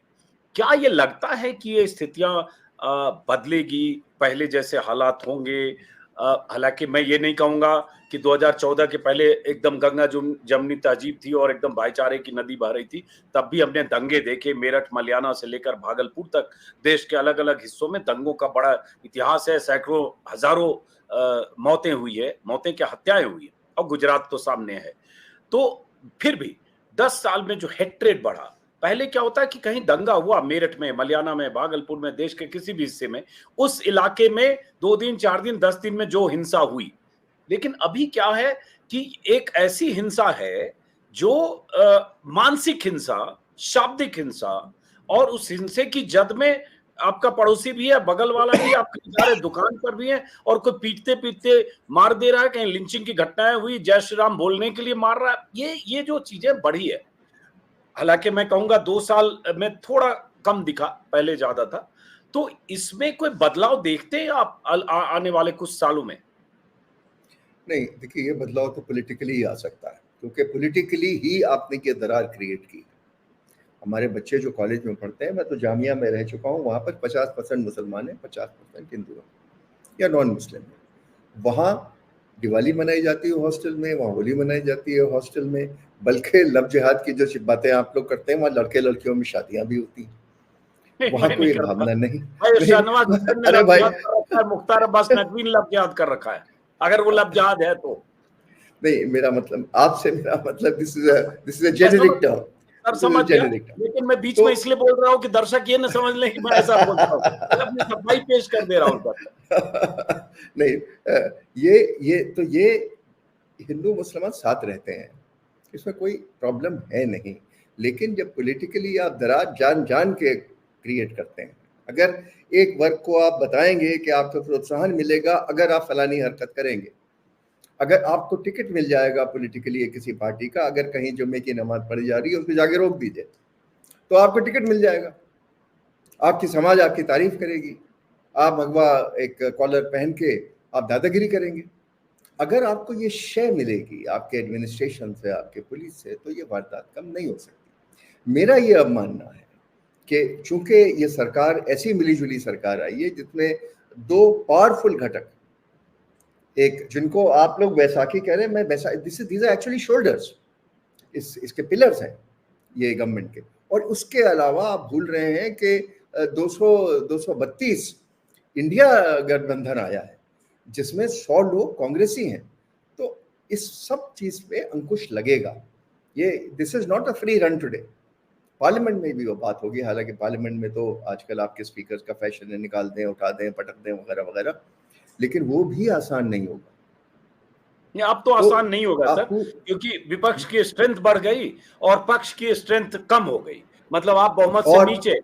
Speaker 1: क्या ये लगता है कि ये स्थितियां बदलेगी, पहले जैसे हालात होंगे? हालांकि मैं ये नहीं कहूंगा कि 2014 के पहले एकदम गंगा जमनी तहजीब थी और एकदम भाईचारे की नदी बह रही थी। तब भी हमने दंगे देखे, मेरठ मलियाना से लेकर भागलपुर तक देश के अलग अलग हिस्सों में दंगों का बड़ा इतिहास है। सैकड़ों हजारों मौतें हुई है, मौतें क्या हत्याएं हुई है, और गुजरात तो सामने है। तो फिर भी 10 साल में जो हेट्रेड बढ़ा, पहले क्या होता है कि कहीं दंगा हुआ मेरठ में, मलियाना में, भागलपुर में, देश के किसी भी हिस्से में, उस इलाके में 2 दिन, 4 दिन, 10 दिन में जो हिंसा हुई। लेकिन अभी क्या है कि एक ऐसी हिंसा है जो मानसिक हिंसा, शाब्दिक हिंसा, और उस हिंसे की जद में आपका पड़ोसी भी है, बगल वाला भी है, आपके जा रहे दुकान पर भी है, और कोई पीटते पीटते मार दे रहा है। कहीं लिंचिंग की घटनाएं हुई, जय श्री राम बोलने के लिए मार रहा है। ये जो चीजें बढ़ी है, हालांकि मैं कहूंगा 2 साल में थोड़ा कम दिखा, पहले ज्यादा था। तो इसमें कोई बदलाव देखते हैं आप आने वाले कुछ सालों में?
Speaker 2: नहीं, देखिए, ये बदलाव तो पॉलिटिकली ही आ सकता है, क्योंकि पॉलिटिकली ही आपने ये दरार क्रिएट की। हमारे बच्चे जो कॉलेज में पढ़ते हैं, मैं तो जामिया में रह चुका हूँ, वहाँ पर 50% मुसलमान हैं, 50% हिंदू हैं या नॉन मुस्लिम हैं। वहाँ दिवाली मनाई जाती है हॉस्टल में, वहाँ होली मनाई जाती है हॉस्टल में, बल्कि लव जिहाद की जो बातें आप लोग करते हैं, वहाँ लड़के लड़कियों में शादियां भी होती हैं। वहाँ कोई भावना नहीं। अरे भाई,
Speaker 1: मुख्तार अब्बास नकवी ने लव जिहाद कर रखा है, अगर वो लव जिहाद है तो।
Speaker 2: नहीं, मेरा मतलब आपसे, मेरा मतलब this is a generic term.
Speaker 1: समझ गया, लेकिन मैं बीच में इसलिए बोल रहा हूँ कि दर्शक ये न समझ लें कि मैं ऐसा बोल रहा हूँ, अपनी सफाई पेश कर दे रहा हूँ।
Speaker 2: नहीं, ये हिंदू मुसलमान साथ रहते हैं, इसमें कोई प्रॉब्लम है नहीं। लेकिन जब पॉलिटिकली आप दरार जान जान के क्रिएट करते हैं, अगर एक वर्ग को आप बताएंगे कि आपको प्रोत्साहन मिलेगा अगर आप फलानी हरकत करेंगे, अगर आपको टिकट मिल जाएगा पॉलिटिकली किसी पार्टी का, अगर कहीं जुम्मे की नमाज पढ़ी जा रही है उसको जाके रोक दीजिए तो आपको टिकट मिल जाएगा, आपकी समाज आपकी तारीफ करेगी, आप भगवा एक कॉलर पहन के आप दादागिरी करेंगे। अगर आपको ये शय मिलेगी आपके एडमिनिस्ट्रेशन से, आपके पुलिस से, तो ये वारदात कम नहीं हो सकती। मेरा ये अब मानना है कि चूंकि ये सरकार ऐसी मिलीजुली सरकार आई है जिसमें 2 पावरफुल घटक, एक जिनको आप लोग वैसाखी कह रहे हैं, मैं दीज आर एक्चुअली शोल्डर्स, इसके पिलर्स हैं ये गवर्नमेंट के। और उसके अलावा आप भूल रहे हैं कि 232 इंडिया गठबंधन आया है जिसमें 100 लोग कांग्रेसी हैं। तो इस सब चीज पे अंकुश लगेगा। ये this is not a free run today. Parliament में भी वो बात होगी, हालांकि पार्लियामेंट में तो आजकल आपके स्पीकर का फैशन है, निकाल दें, उठा दें, पटक दें, वगैरह वगैरह, लेकिन वो भी आसान नहीं होगा।
Speaker 1: अब तो आसान नहीं होगा सर, क्योंकि विपक्ष की स्ट्रेंथ बढ़ गई और पक्ष की स्ट्रेंथ कम हो गई, मतलब आप बहुमत से नीचे।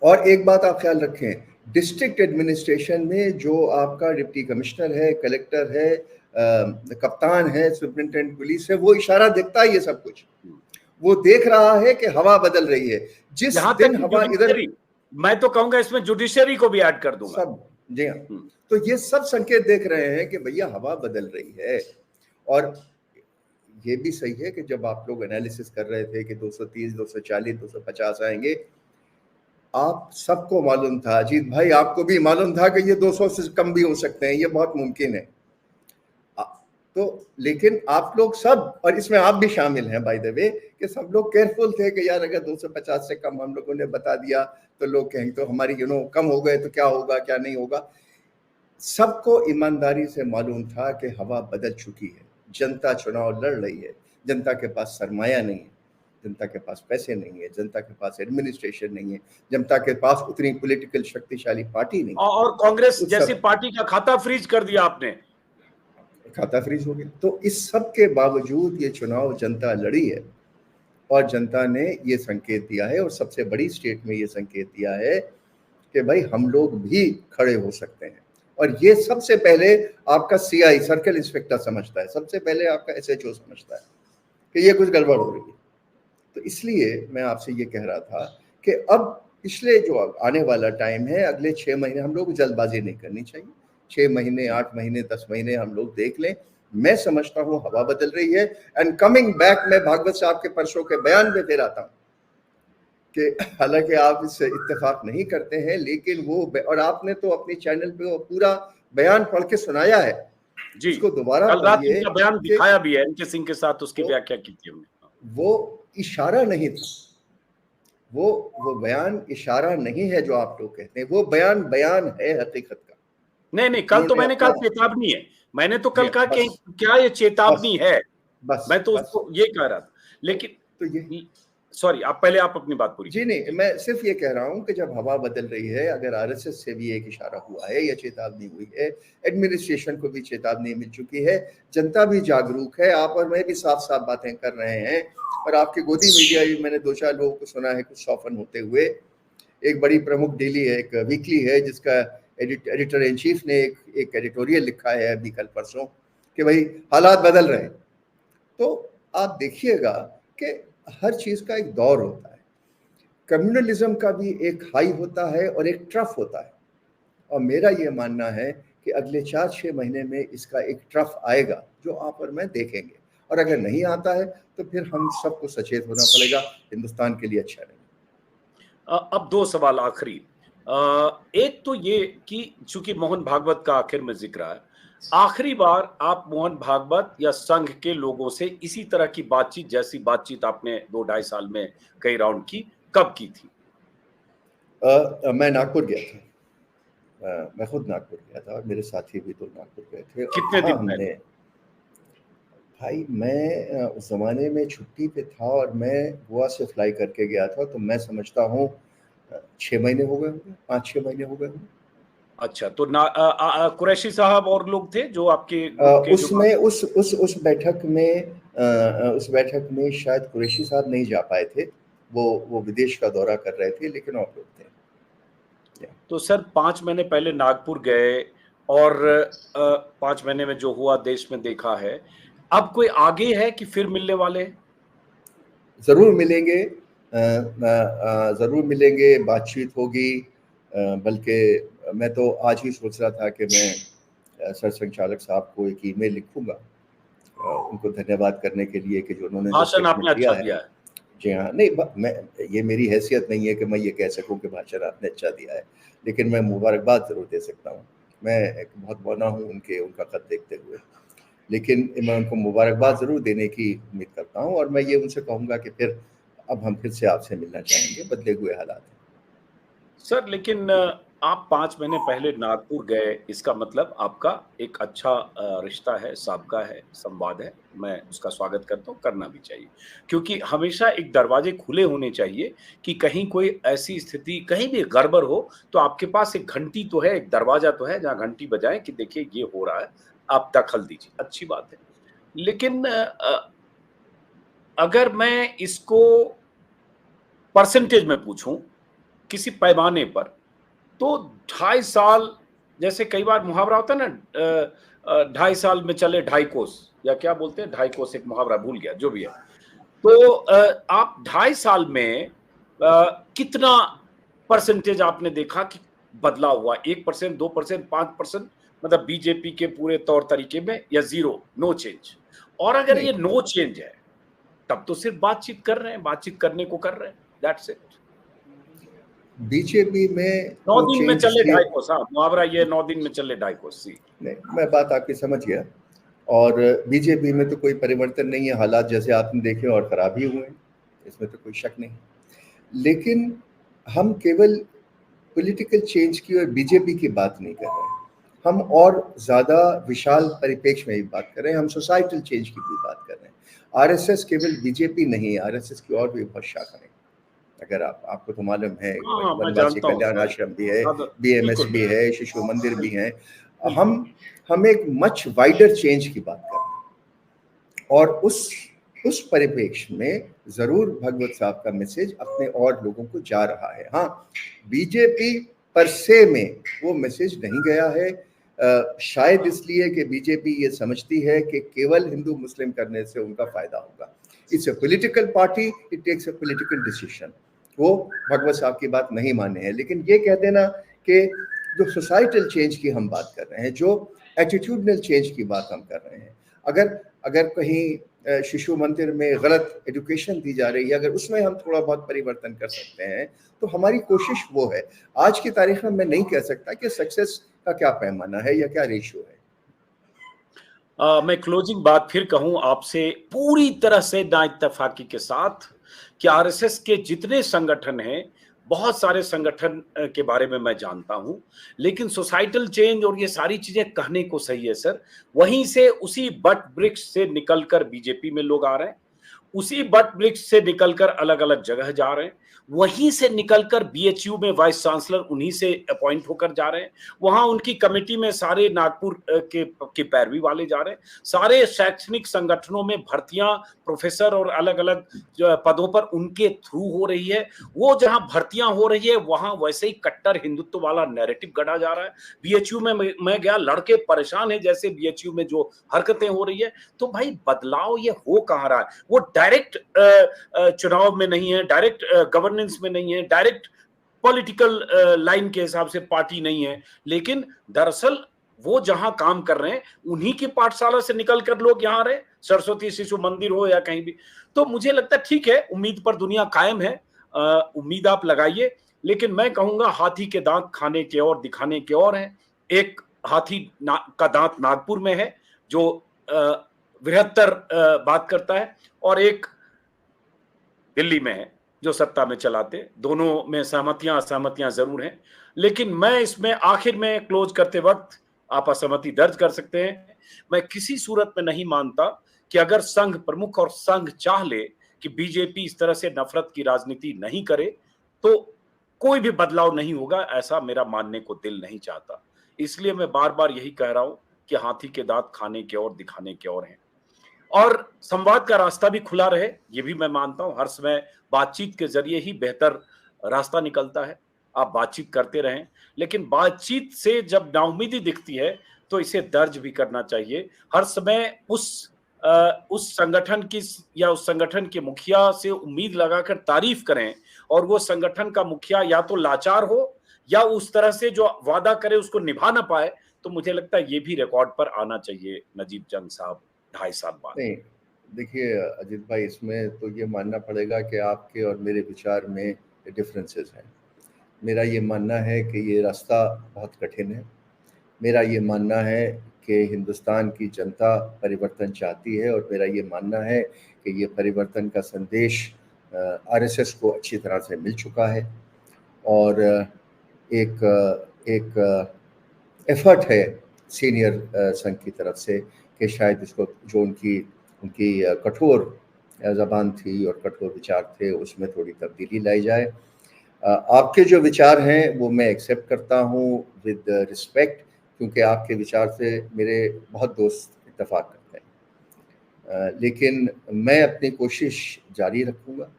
Speaker 2: और एक बात आप ख्याल रखें, डिस्ट्रिक्ट एडमिनिस्ट्रेशन में जो आपका डिप्टी कमिश्नर है, कलेक्टर है, कप्तान है, सुपरिटेंडेंट पुलिस है, वो इशारा देखता है, ये सब कुछ वो देख रहा है कि हवा बदल रही है। जिस दिन हवा इधर,
Speaker 1: मैं तो कहूंगा इसमें जुडिशरी को भी ऐड कर दूंगा,
Speaker 2: सब, जी हाँ, तो ये सब संकेत देख रहे हैं कि भैया हवा बदल रही है। और ये भी सही है कि जब आप लोग एनालिसिस कर रहे थे कि 230, 240, 250 आएंगे, आप सबको मालूम था, अजीत भाई आपको भी मालूम था कि ये 200 से कम भी हो सकते हैं, ये बहुत मुमकिन है। तो लेकिन आप लोग सब, और इसमें आप भी शामिल हैं बाय द वे, कि सब लोग केयरफुल थे कि यार अगर 250 से कम हम लोगों ने बता दिया तो लोग कहेंगे तो हमारी कम हो गए तो क्या होगा, क्या नहीं होगा। सबको ईमानदारी से मालूम था कि हवा बदल चुकी है, जनता चुनाव लड़ रही है, जनता के पास सरमाया नहीं है, जनता के पास पैसे नहीं है, जनता के पास एडमिनिस्ट्रेशन नहीं है, जनता के पास उतनी पॉलिटिकल शक्तिशाली पार्टी नहीं,
Speaker 1: और कांग्रेस जैसी पार्टी का खाता फ्रीज कर दिया आपने,
Speaker 2: खाता फ्रीज हो गया। तो इस सब के बावजूद ये चुनाव जनता लड़ी है और जनता ने ये संकेत दिया है और सबसे बड़ी स्टेट में ये संकेत दिया है कि भाई हम लोग भी खड़े हो सकते हैं। और ये सबसे पहले आपका सीआई सर्कल इंस्पेक्टर समझता है, सबसे पहले आपका एसएचओ समझता है कि ये कुछ गड़बड़ हो रही है। तो इसलिए मैं आपसे ये कह रहा था कि अब पिछले जो आने वाला टाइम है, अगले 6 महीने हम लोग जल्दबाजी नहीं करनी चाहिए। 6 महीने, 8 महीने, 10 महीने हम लोग देख लें। मैं समझता हूँ हवा बदल रही है। एंड कमिंग बैक, मैं भागवत साहब के परसों के बयान में फिर आता हूँ कि हालांकि आप इससे इत्तेफाक नहीं करते हैं, लेकिन वो और आपने तो अपने चैनल पे वो पूरा बयान पढ़ के सुनाया है
Speaker 1: जी,
Speaker 2: उसको दोबारा
Speaker 1: कल रात
Speaker 2: पढ़िए।
Speaker 1: उनका बयान दिखाया भी है, एनके सिंह के साथ उसकी व्याख्या की थी हमने।
Speaker 2: वो इशारा नहीं था, वो बयान इशारा नहीं है जो आप लोग कहते हैं, वो बयान है हकीकत का।
Speaker 1: नहीं, कल तो मैंने कहा चेतावनी है, मैंने तो कल कहा कि क्या ये चेतावनी है, मैं तो उसको ये कह रहा था। लेकिन
Speaker 2: तो ये
Speaker 1: सॉरी, आप पहले आप अपनी बात पूरी।
Speaker 2: जी नहीं, मैं सिर्फ ये कह रहा हूँ कि जब हवा बदल रही है, अगर आरएसएस से भी एक इशारा हुआ है या चेतावनी हुई है, एडमिनिस्ट्रेशन को भी चेतावनी मिल चुकी है, जनता भी जागरूक है, आप और मैं भी साफ साफ बातें कर रहे हैं। और आपके गोदी मीडिया भी मैंने 2-4 लोगों को सुना है कुछ सॉफन होते हुए। एक बड़ी प्रमुख डेली है, एक वीकली है, जिसका एडिटर इन चीफ ने एक एडिटोरियल लिखा है अभी कल परसों कि भाई हालात बदल रहे हैं। तो आप देखिएगा कि हर चीज का एक दौर होता है। कम्युनलिज्म का भी एक हाई होता है और एक ट्रफ होता है, और मेरा ये मानना है कि अगले 4-6 महीने में इसका एक ट्रफ आएगा जो आप और मैं देखेंगे। और अगर नहीं आता है तो फिर हम सबको सचेत होना पड़ेगा, हिंदुस्तान के लिए अच्छा नहीं।
Speaker 1: अब 2 सवाल आखिरी। एक तो ये कि चूंकि मोहन भागवत का आखिर में जिक्र है, आखिरी बार आप मोहन भागवत या संघ के लोगों से इसी तरह की बातचीत, जैसी बातचीत आपने 2-2.5 साल में कई राउंड की, कब की थी?
Speaker 2: मैं नागपुर गया था, मैं खुद नागपुर गया था और मेरे साथी भी तो नागपुर गए थे।
Speaker 1: कितने दिन पहले?
Speaker 2: भाई मैं उस जमाने में छुट्टी पे था और मैं गोवा से फ्लाई करके गया था, तो मैं समझता हूँ 6 महीने हो गए होंगे, 5-6 महीने हो गए होंगे।
Speaker 1: अच्छा, तो कुरैशी साहब और लोग थे जो आपके
Speaker 2: उसमें उस बैठक में शायद कुरैशी साहब नहीं जा पाए थे, वो विदेश का दौरा कर रहे थे, लेकिन और लोग थे।
Speaker 1: तो सर 5 महीने पहले नागपुर गए और 5 महीने में जो हुआ देश में देखा है, अब कोई आगे है कि फिर मिलने वाले?
Speaker 2: जरूर मिलेंगे, जरूर मिलेंगे, बातचीत होगी। बल्कि मैं तो आज ही सोच रहा था कि मैं सर संचालक साहब को एक ईमेल लिखूंगा उनको धन्यवाद करने के लिए कि जो उन्होंने
Speaker 1: भाषण आपने अच्छा दिया है।
Speaker 2: जी हाँ, नहीं मैं, ये मेरी हैसियत नहीं है कि मैं ये कह सकूं कि भाषण आपने अच्छा दिया है, लेकिन मैं मुबारकबाद जरूर दे सकता हूँ। मैं बहुत बौना हूँ उनका खत देखते हुए, लेकिन मैं उनको मुबारकबाद जरूर देने की उम्मीद करता हूँ। और मैं ये उनसे कहूँगा कि फिर अब हम फिर से आपसे मिलना चाहेंगे, बदले हुए हालात हैं।
Speaker 1: सर लेकिन आप 5 महीने पहले नागपुर गए, इसका मतलब आपका एक अच्छा रिश्ता है, साबका है, संवाद है। मैं उसका स्वागत करता हूँ, करना भी चाहिए, क्योंकि हमेशा एक दरवाजे खुले होने चाहिए कि कहीं कोई ऐसी स्थिति, कहीं भी गड़बड़ हो तो आपके पास एक घंटी तो है, एक दरवाजा तो है जहाँ घंटी बजाएं कि देखिए ये हो रहा है, आप दखल दीजिए, अच्छी बात है। लेकिन अगर मैं इसको परसेंटेज में पूछूं किसी पैमाने पर, तो 2.5 साल, जैसे कई बार मुहावरा होता है ना, 2.5 साल में चले 2.5 कोस, या क्या बोलते हैं, 2.5 कोस, एक मुहावरा भूल गया, जो भी है। तो आप 2.5 साल में कितना परसेंटेज आपने देखा कि बदलाव हुआ? 1%, 2%, 5%, मतलब बीजेपी के पूरे तौर तरीके में, या जीरो, नो चेंज? और अगर ये नो चेंज है तब तो सिर्फ बातचीत कर रहे हैं, बातचीत करने को कर रहे हैं, दैट्स इट।
Speaker 2: बीजेपी में
Speaker 1: 9 दिन में चले 2.5 कोस, हाँ, मुहावरा ये 9 दिन में चले 2.5 कोस।
Speaker 2: नहीं, मैं बात आपकी समझ गया। और बीजेपी में तो कोई परिवर्तन नहीं है, हालात जैसे आपने देखे और खराब ही हुए हैं, इसमें तो कोई शक नहीं। लेकिन हम केवल पॉलिटिकल चेंज की और बीजेपी की बात नहीं कर रहे हैं, हम और ज़्यादा विशाल परिप्रेक्ष्य में भी बात कर रहे हैं, हम सोसाइटल चेंज की भी बात कर रहे हैं। आरएसएस केवल बीजेपी नहीं है, आरएसएस की और भी बहुत शाखाएं, अगर आपको तो मालूम है, वनवासी कल्याण आश्रम भी है, बीएमएस भी है, शिशु मंदिर भी है। हम एक मच वाइडर चेंज की बात कर रहे हैं, और उस परिप्रेक्ष्य में जरूर भगवत साहब का मैसेज अपने और लोगों को जा रहा है। हाँ, बीजेपी पर से में वो मैसेज नहीं गया है, शायद इसलिए कि बीजेपी ये समझती है कि केवल हिंदू मुस्लिम करने से उनका फायदा होगा। It's a political party, it takes a political decision. वो भगवत साहब की बात नहीं माने हैं, लेकिन ये कह देना कि जो सोसाइटल चेंज की हम बात कर रहे हैं, जो एटीट्यूडनल चेंज की बात हम कर रहे हैं, अगर कहीं शिशु मंदिर में गलत एजुकेशन दी जा रही है, अगर उसमें हम थोड़ा बहुत परिवर्तन कर सकते हैं तो हमारी कोशिश वो है। आज की तारीख में मैं नहीं कह सकता कि सक्सेस का क्या पैमाना है या क्या रेशियो है।
Speaker 1: मैं क्लोजिंग बात फिर कहूं आपसे पूरी तरह से नाइत्तेफाकी के साथ कि आरएसएस के जितने संगठन हैं, बहुत सारे संगठन के बारे में मैं जानता हूं, लेकिन सोसाइटल चेंज और ये सारी चीजें कहने को सही है सर, वहीं से उसी बट वृक्ष से निकलकर बीजेपी में लोग आ रहे हैं, उसी बट वृक्ष से निकलकर अलग अलग जगह जा रहे हैं, वहीं से निकलकर बीएचयू में वाइस चांसलर उन्हीं से अपॉइंट होकर जा रहे हैं, वहां उनकी कमेटी में सारे नागपुर के पैरवी वाले जा रहे हैं, सारे शैक्षणिक संगठनों में भर्तियां प्रोफेसर और अलग अलग पदों पर उनके थ्रू हो रही है। वो जहां भर्तियां हो रही है वहां वैसे ही कट्टर हिंदुत्व वाला नैरेटिव गढ़ा जा रहा है। बीएचयू में मैं गया, लड़के परेशान है जैसे बीएचयू में जो हरकतें हो रही है। तो भाई बदलाव ये हो कहां रहा है? वो डायरेक्ट चुनाव में नहीं है, डायरेक्ट गवर्नेंस में नहीं है, डायरेक्ट पॉलिटिकल लाइन के हिसाब से पार्टी नहीं है, लेकिन दरअसल वो जहां काम कर रहे हैं उन्हीं की पाठशाला से निकलकर लोग यहां रहे, सरस्वती शिशु मंदिर हो या कहीं भी। तो मुझे लगता है ठीक है, उम्मीद पर दुनिया कायम है, उम्मीद आप लगाइए, लेकिन मैं कहूंगा हाथी के दांत खाने के और दिखाने के और है। एक हाथी का दांत नागपुर में है जो बृहत्तर बात करता है, और एक दिल्ली में है जो सत्ता में चलाते। दोनों में सहमतियां असहमतियां जरूर हैं, लेकिन मैं इसमें आखिर में क्लोज करते वक्त आप असहमति दर्ज कर सकते हैं। मैं किसी सूरत में नहीं मानता कि अगर संघ प्रमुख और संघ चाह ले कि बीजेपी इस तरह से नफरत की राजनीति नहीं करे तो कोई भी बदलाव नहीं होगा, ऐसा मेरा मानने को दिल नहीं चाहता। इसलिए मैं बार बार यही कह रहा हूं कि हाथी के दांत खाने के और दिखाने के और हैं, और संवाद का रास्ता भी खुला रहे, ये भी मैं मानता हूं। हर समय बातचीत के जरिए ही बेहतर रास्ता निकलता है। आप बातचीत करते रहें, लेकिन बातचीत से जब नाउमीदी दिखती है तो इसे दर्ज भी करना चाहिए। हर समय उस संगठन की या उस संगठन के मुखिया से उम्मीद लगाकर तारीफ करें, और वो संगठन का मुखिया या तो लाचार हो या उस तरह से जो वादा करे उसको निभा ना पाए, तो मुझे लगता है ये भी रिकॉर्ड पर आना चाहिए नजीब जंग साहब 2.5 साल बाद।
Speaker 2: नहीं, देखिए अजीत भाई, इसमें तो ये मानना पड़ेगा कि आपके और मेरे विचार में डिफरेंसेस हैं। मेरा ये मानना है कि ये रास्ता बहुत कठिन है। मेरा ये मानना है कि हिंदुस्तान की जनता परिवर्तन चाहती है, और मेरा ये मानना है कि ये परिवर्तन का संदेश आरएसएस को अच्छी तरह से मिल चुका है, और एक एक एफर्ट है सीनियर संघ की तरफ से कि शायद इसको, जो उनकी कठोर ज़बान थी और कठोर विचार थे, उसमें थोड़ी तब्दीली लाई जाए। आपके जो विचार हैं वो मैं एक्सेप्ट करता हूँ विद रिस्पेक्ट, क्योंकि आपके विचार से मेरे बहुत दोस्त इत्तेफाक करते हैं, लेकिन मैं अपनी कोशिश जारी रखूँगा।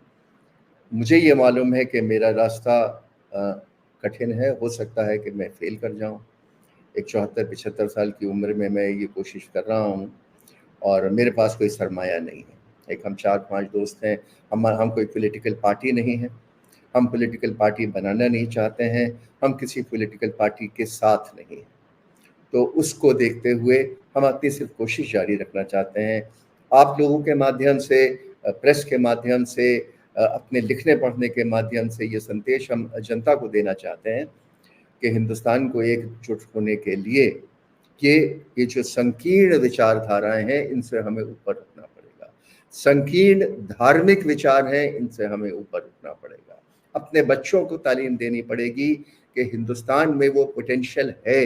Speaker 2: मुझे ये मालूम है कि मेरा रास्ता कठिन है, हो सकता है कि मैं फेल कर जाऊँ। एक 74-75 साल की उम्र में मैं ये कोशिश कर रहा हूँ, और मेरे पास कोई सरमाया नहीं है। एक हम 4-5 दोस्त हैं, हम कोई पॉलिटिकल पार्टी नहीं है, हम पॉलिटिकल पार्टी बनाना नहीं चाहते हैं, हम किसी पॉलिटिकल पार्टी के साथ नहीं हैं। तो उसको देखते हुए हम अपनी सिर्फ कोशिश जारी रखना चाहते हैं। आप लोगों के माध्यम से, प्रेस के माध्यम से, अपने लिखने पढ़ने के माध्यम से ये संदेश हम जनता को देना चाहते हैं कि हिंदुस्तान को एकजुट होने के लिए ये जो संकीर्ण विचारधाराएं हैं, इनसे हमें ऊपर उठना पड़ेगा। संकीर्ण धार्मिक विचार हैं, इनसे हमें ऊपर उठना पड़ेगा। अपने बच्चों को तालीम देनी पड़ेगी कि हिंदुस्तान में वो पोटेंशियल है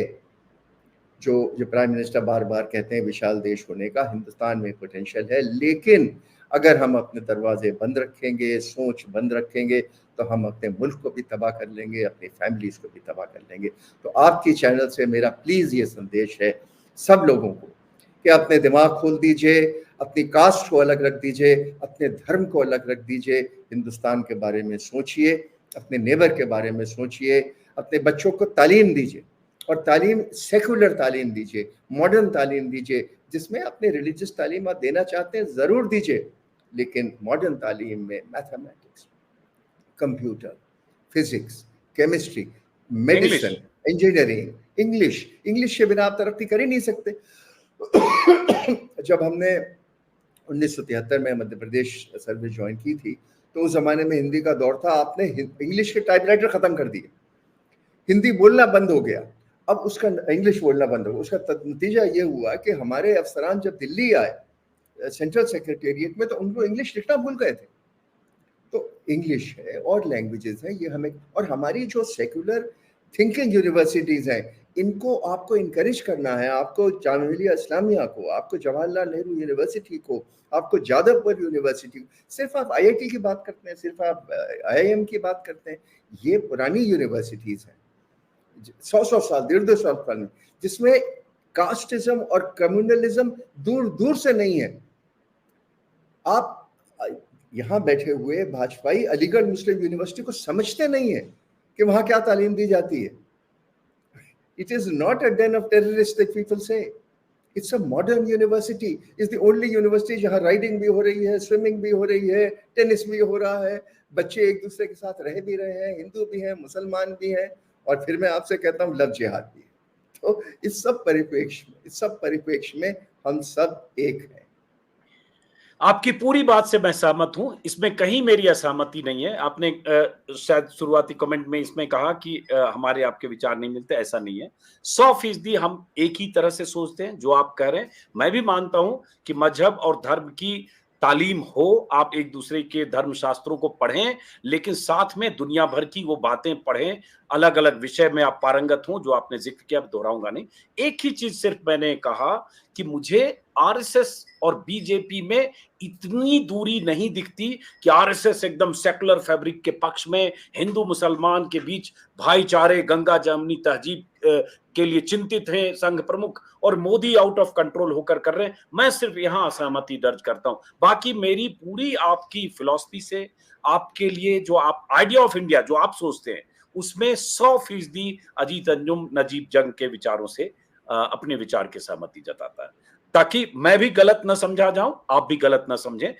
Speaker 2: जो प्राइम मिनिस्टर बार बार कहते हैं विशाल देश होने का। हिंदुस्तान में पोटेंशियल है, लेकिन अगर हम अपने दरवाजे बंद रखेंगे, सोच बंद रखेंगे, तो हम अपने मुल्क को भी तबाह कर लेंगे, अपनी फैमिलीज को भी तबाह कर लेंगे। तो आपकी चैनल से मेरा प्लीज़ ये संदेश है सब लोगों को कि अपने दिमाग खोल दीजिए, अपनी कास्ट को अलग रख दीजिए, अपने धर्म को अलग रख दीजिए, हिंदुस्तान के बारे में सोचिए, अपने नेबर के बारे में सोचिए, अपने बच्चों को तालीम दीजिए, और तालीम सेकुलर तालीम दीजिए, मॉडर्न तालीम दीजिए, जिसमें अपने रिलीजियस तालीम आप देना चाहते हैं ज़रूर दीजिए, लेकिन मॉडर्न तालीम में mathematics, computer, physics, chemistry, medicine, engineering, English के बिना आप तरक्की कर ही नहीं सकते। जब हमने 1973 में मध्य प्रदेश सर्विस ज्वाइन की थी, तो उस जमाने में हिंदी का दौर था, आपने इंग्लिश के टाइपराइटर खत्म कर दिए, हिंदी बोलना बंद हो गया, अब उसका इंग्लिश बोलना बंद हो गया। उसका नतीजा ये हुआ कि हमारे अफसरान जब दिल्ली आए सेंट्रल सेक्रेटेरिएट में, तो उनको इंग्लिश लिखना भूल गए थे। तो इंग्लिश है और लैंग्वेजेस हैं, ये हमें, और हमारी जो सेक्युलर थिंकिंग यूनिवर्सिटीज़ हैं, इनको आपको इनकरेज करना है। आपको जामिया मिलिया इस्लामिया को, आपको जवाहरलाल नेहरू यूनिवर्सिटी को, आपको जादवपुर यूनिवर्सिटी को, सिर्फ आप आईआईटी की बात करते हैं, सिर्फ आप आईआईएम की बात करते हैं। ये पुरानी यूनिवर्सिटीज़ हैं, 100 साल, 150 साल में, जिसमें कास्टिज्म और कम्युनलिज्म दूर दूर से नहीं है। आप यहाँ बैठे हुए भाजपाई अलीगढ़ मुस्लिम यूनिवर्सिटी को समझते नहीं है कि वहाँ क्या तालीम दी जाती है। It is not a den of terrorists that people say. It's a modern university. It's the only university जहाँ राइडिंग भी हो रही है, स्विमिंग भी हो रही है, टेनिस भी हो रहा है, बच्चे एक दूसरे के साथ रह भी रहे हैं, हिंदू भी हैं, मुसलमान भी हैं, और फिर मैं आपसे कहता हूँ लव जिहाद भी है। तो इस सब परिप्रेक्ष्य में हम सब एक हैं।
Speaker 1: आपकी पूरी बात से मैं सहमत हूं, इसमें कहीं मेरी असहमति नहीं है। आपने शायद शुरुआती कमेंट में इसमें कहा कि हमारे आपके विचार नहीं मिलते, ऐसा नहीं है। 100% हम एक ही तरह से सोचते हैं जो आप कह रहे हैं। मैं भी मानता हूं कि मजहब और धर्म की तालीम हो, आप एक दूसरे के धर्म शास्त्रों को पढ़ें, लेकिन साथ में दुनिया भर की वो बातें पढ़ें, अलग अलग विषय में आप पारंगत हों, जो आपने जिक्र किया, दोहराऊंगा नहीं। एक ही चीज सिर्फ मैंने कहा कि मुझे आरएसएस और बीजेपी में इतनी दूरी नहीं दिखती कि आरएसएस एकदम सेकुलर फैब्रिक के पक्ष में, हिंदू मुसलमान के बीच भाईचारे, गंगा जमनी तहजीब के लिए चिंतित हैं संघ प्रमुख, और मोदी आउट ऑफ कंट्रोल होकर कर रहे हैं। मैं सिर्फ यहां असहमति दर्ज करता हूं। बाकी मेरी पूरी आपकी फिलॉसफी से, आपके लिए जो आप आइडिया ऑफ इंडिया जो आप सोचते हैं, उसमें 100% अजीत अंजुम नजीब जंग के विचारों से अपने विचार के सहमति जताता है, ताकि मैं भी गलत न समझा जाऊं, आप भी गलत न समझें।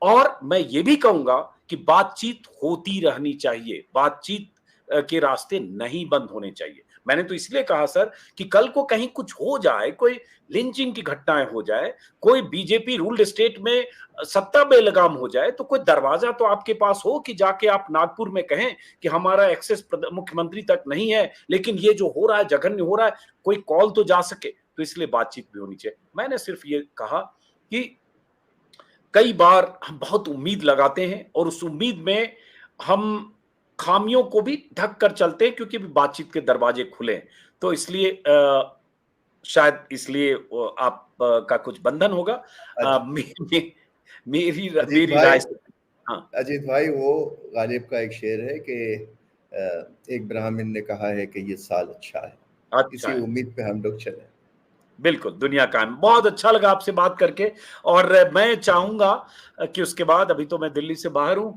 Speaker 1: और मैं ये भी कहूंगा कि बातचीत होती रहनी चाहिए, बातचीत के रास्ते नहीं बंद होने चाहिए। मैंने तो इसलिए कहा सर कि कल को कहीं कुछ हो जाए, कोई लिंचिंग की घटनाएं हो जाए, कोई बीजेपी रूल्ड स्टेट में सत्ता बेलगाम हो जाए, तो कोई दरवाजा तो आपके पास हो कि जाके आप नागपुर में कहें कि हमारा एक्सेस मुख्यमंत्री तक नहीं है, लेकिन ये जो हो रहा है, जघन्य हो रहा है, कोई कॉल तो जा सके। तो इसलिए बातचीत भी होनी चाहिए। मैंने सिर्फ ये कहा कि कई बार हम बहुत उम्मीद लगाते हैं और उस उम्मीद में हम खामियों को भी ढक कर चलते हैं, क्योंकि बातचीत के दरवाजे खुले। तो इसलिए शायद इसलिए आप का कुछ बंधन होगा। मेरी राय से। हाँ
Speaker 2: अजीत भाई, वो गालिब का एक शेर है कि एक ब्राह्मण ने कहा है कि ये साल अच्छा है,
Speaker 1: अच्छा,
Speaker 2: इसी उम्मीद पे हम लोग चले।
Speaker 1: बिल्कुल, दुनिया कायम। बहुत अच्छा लगा आपसे बात करके, और मैं चाहूंगा कि उसके बाद, अभी तो मैं दिल्ली से बाहर हूं,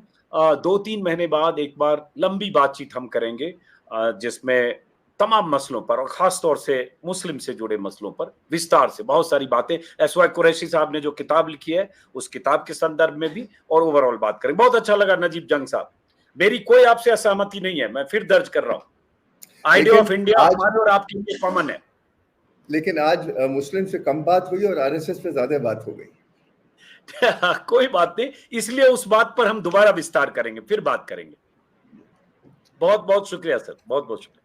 Speaker 1: 2-3 महीने बाद एक बार लंबी बातचीत हम करेंगे, जिसमें तमाम मसलों पर और खास तौर से मुस्लिम से जुड़े मसलों पर विस्तार से बहुत सारी बातें, एसवाई कुरैशी साहब ने जो किताब लिखी है उस किताब के संदर्भ में भी, और ओवरऑल बात करेंगे। बहुत अच्छा लगा नजीब जंग साहब, मेरी कोई आपसे असहमति नहीं है, मैं फिर दर्ज कर रहा हूँ। आइडिया ऑफ इंडिया हमारे और आपके लिए कॉमन है।
Speaker 2: लेकिन आज मुस्लिम से कम बात हुई और आरएसएस पे ज्यादा बात हो गई।
Speaker 1: कोई बात नहीं, इसलिए उस बात पर हम दोबारा विस्तार करेंगे, फिर बात करेंगे। बहुत बहुत शुक्रिया सर, बहुत बहुत शुक्रिया।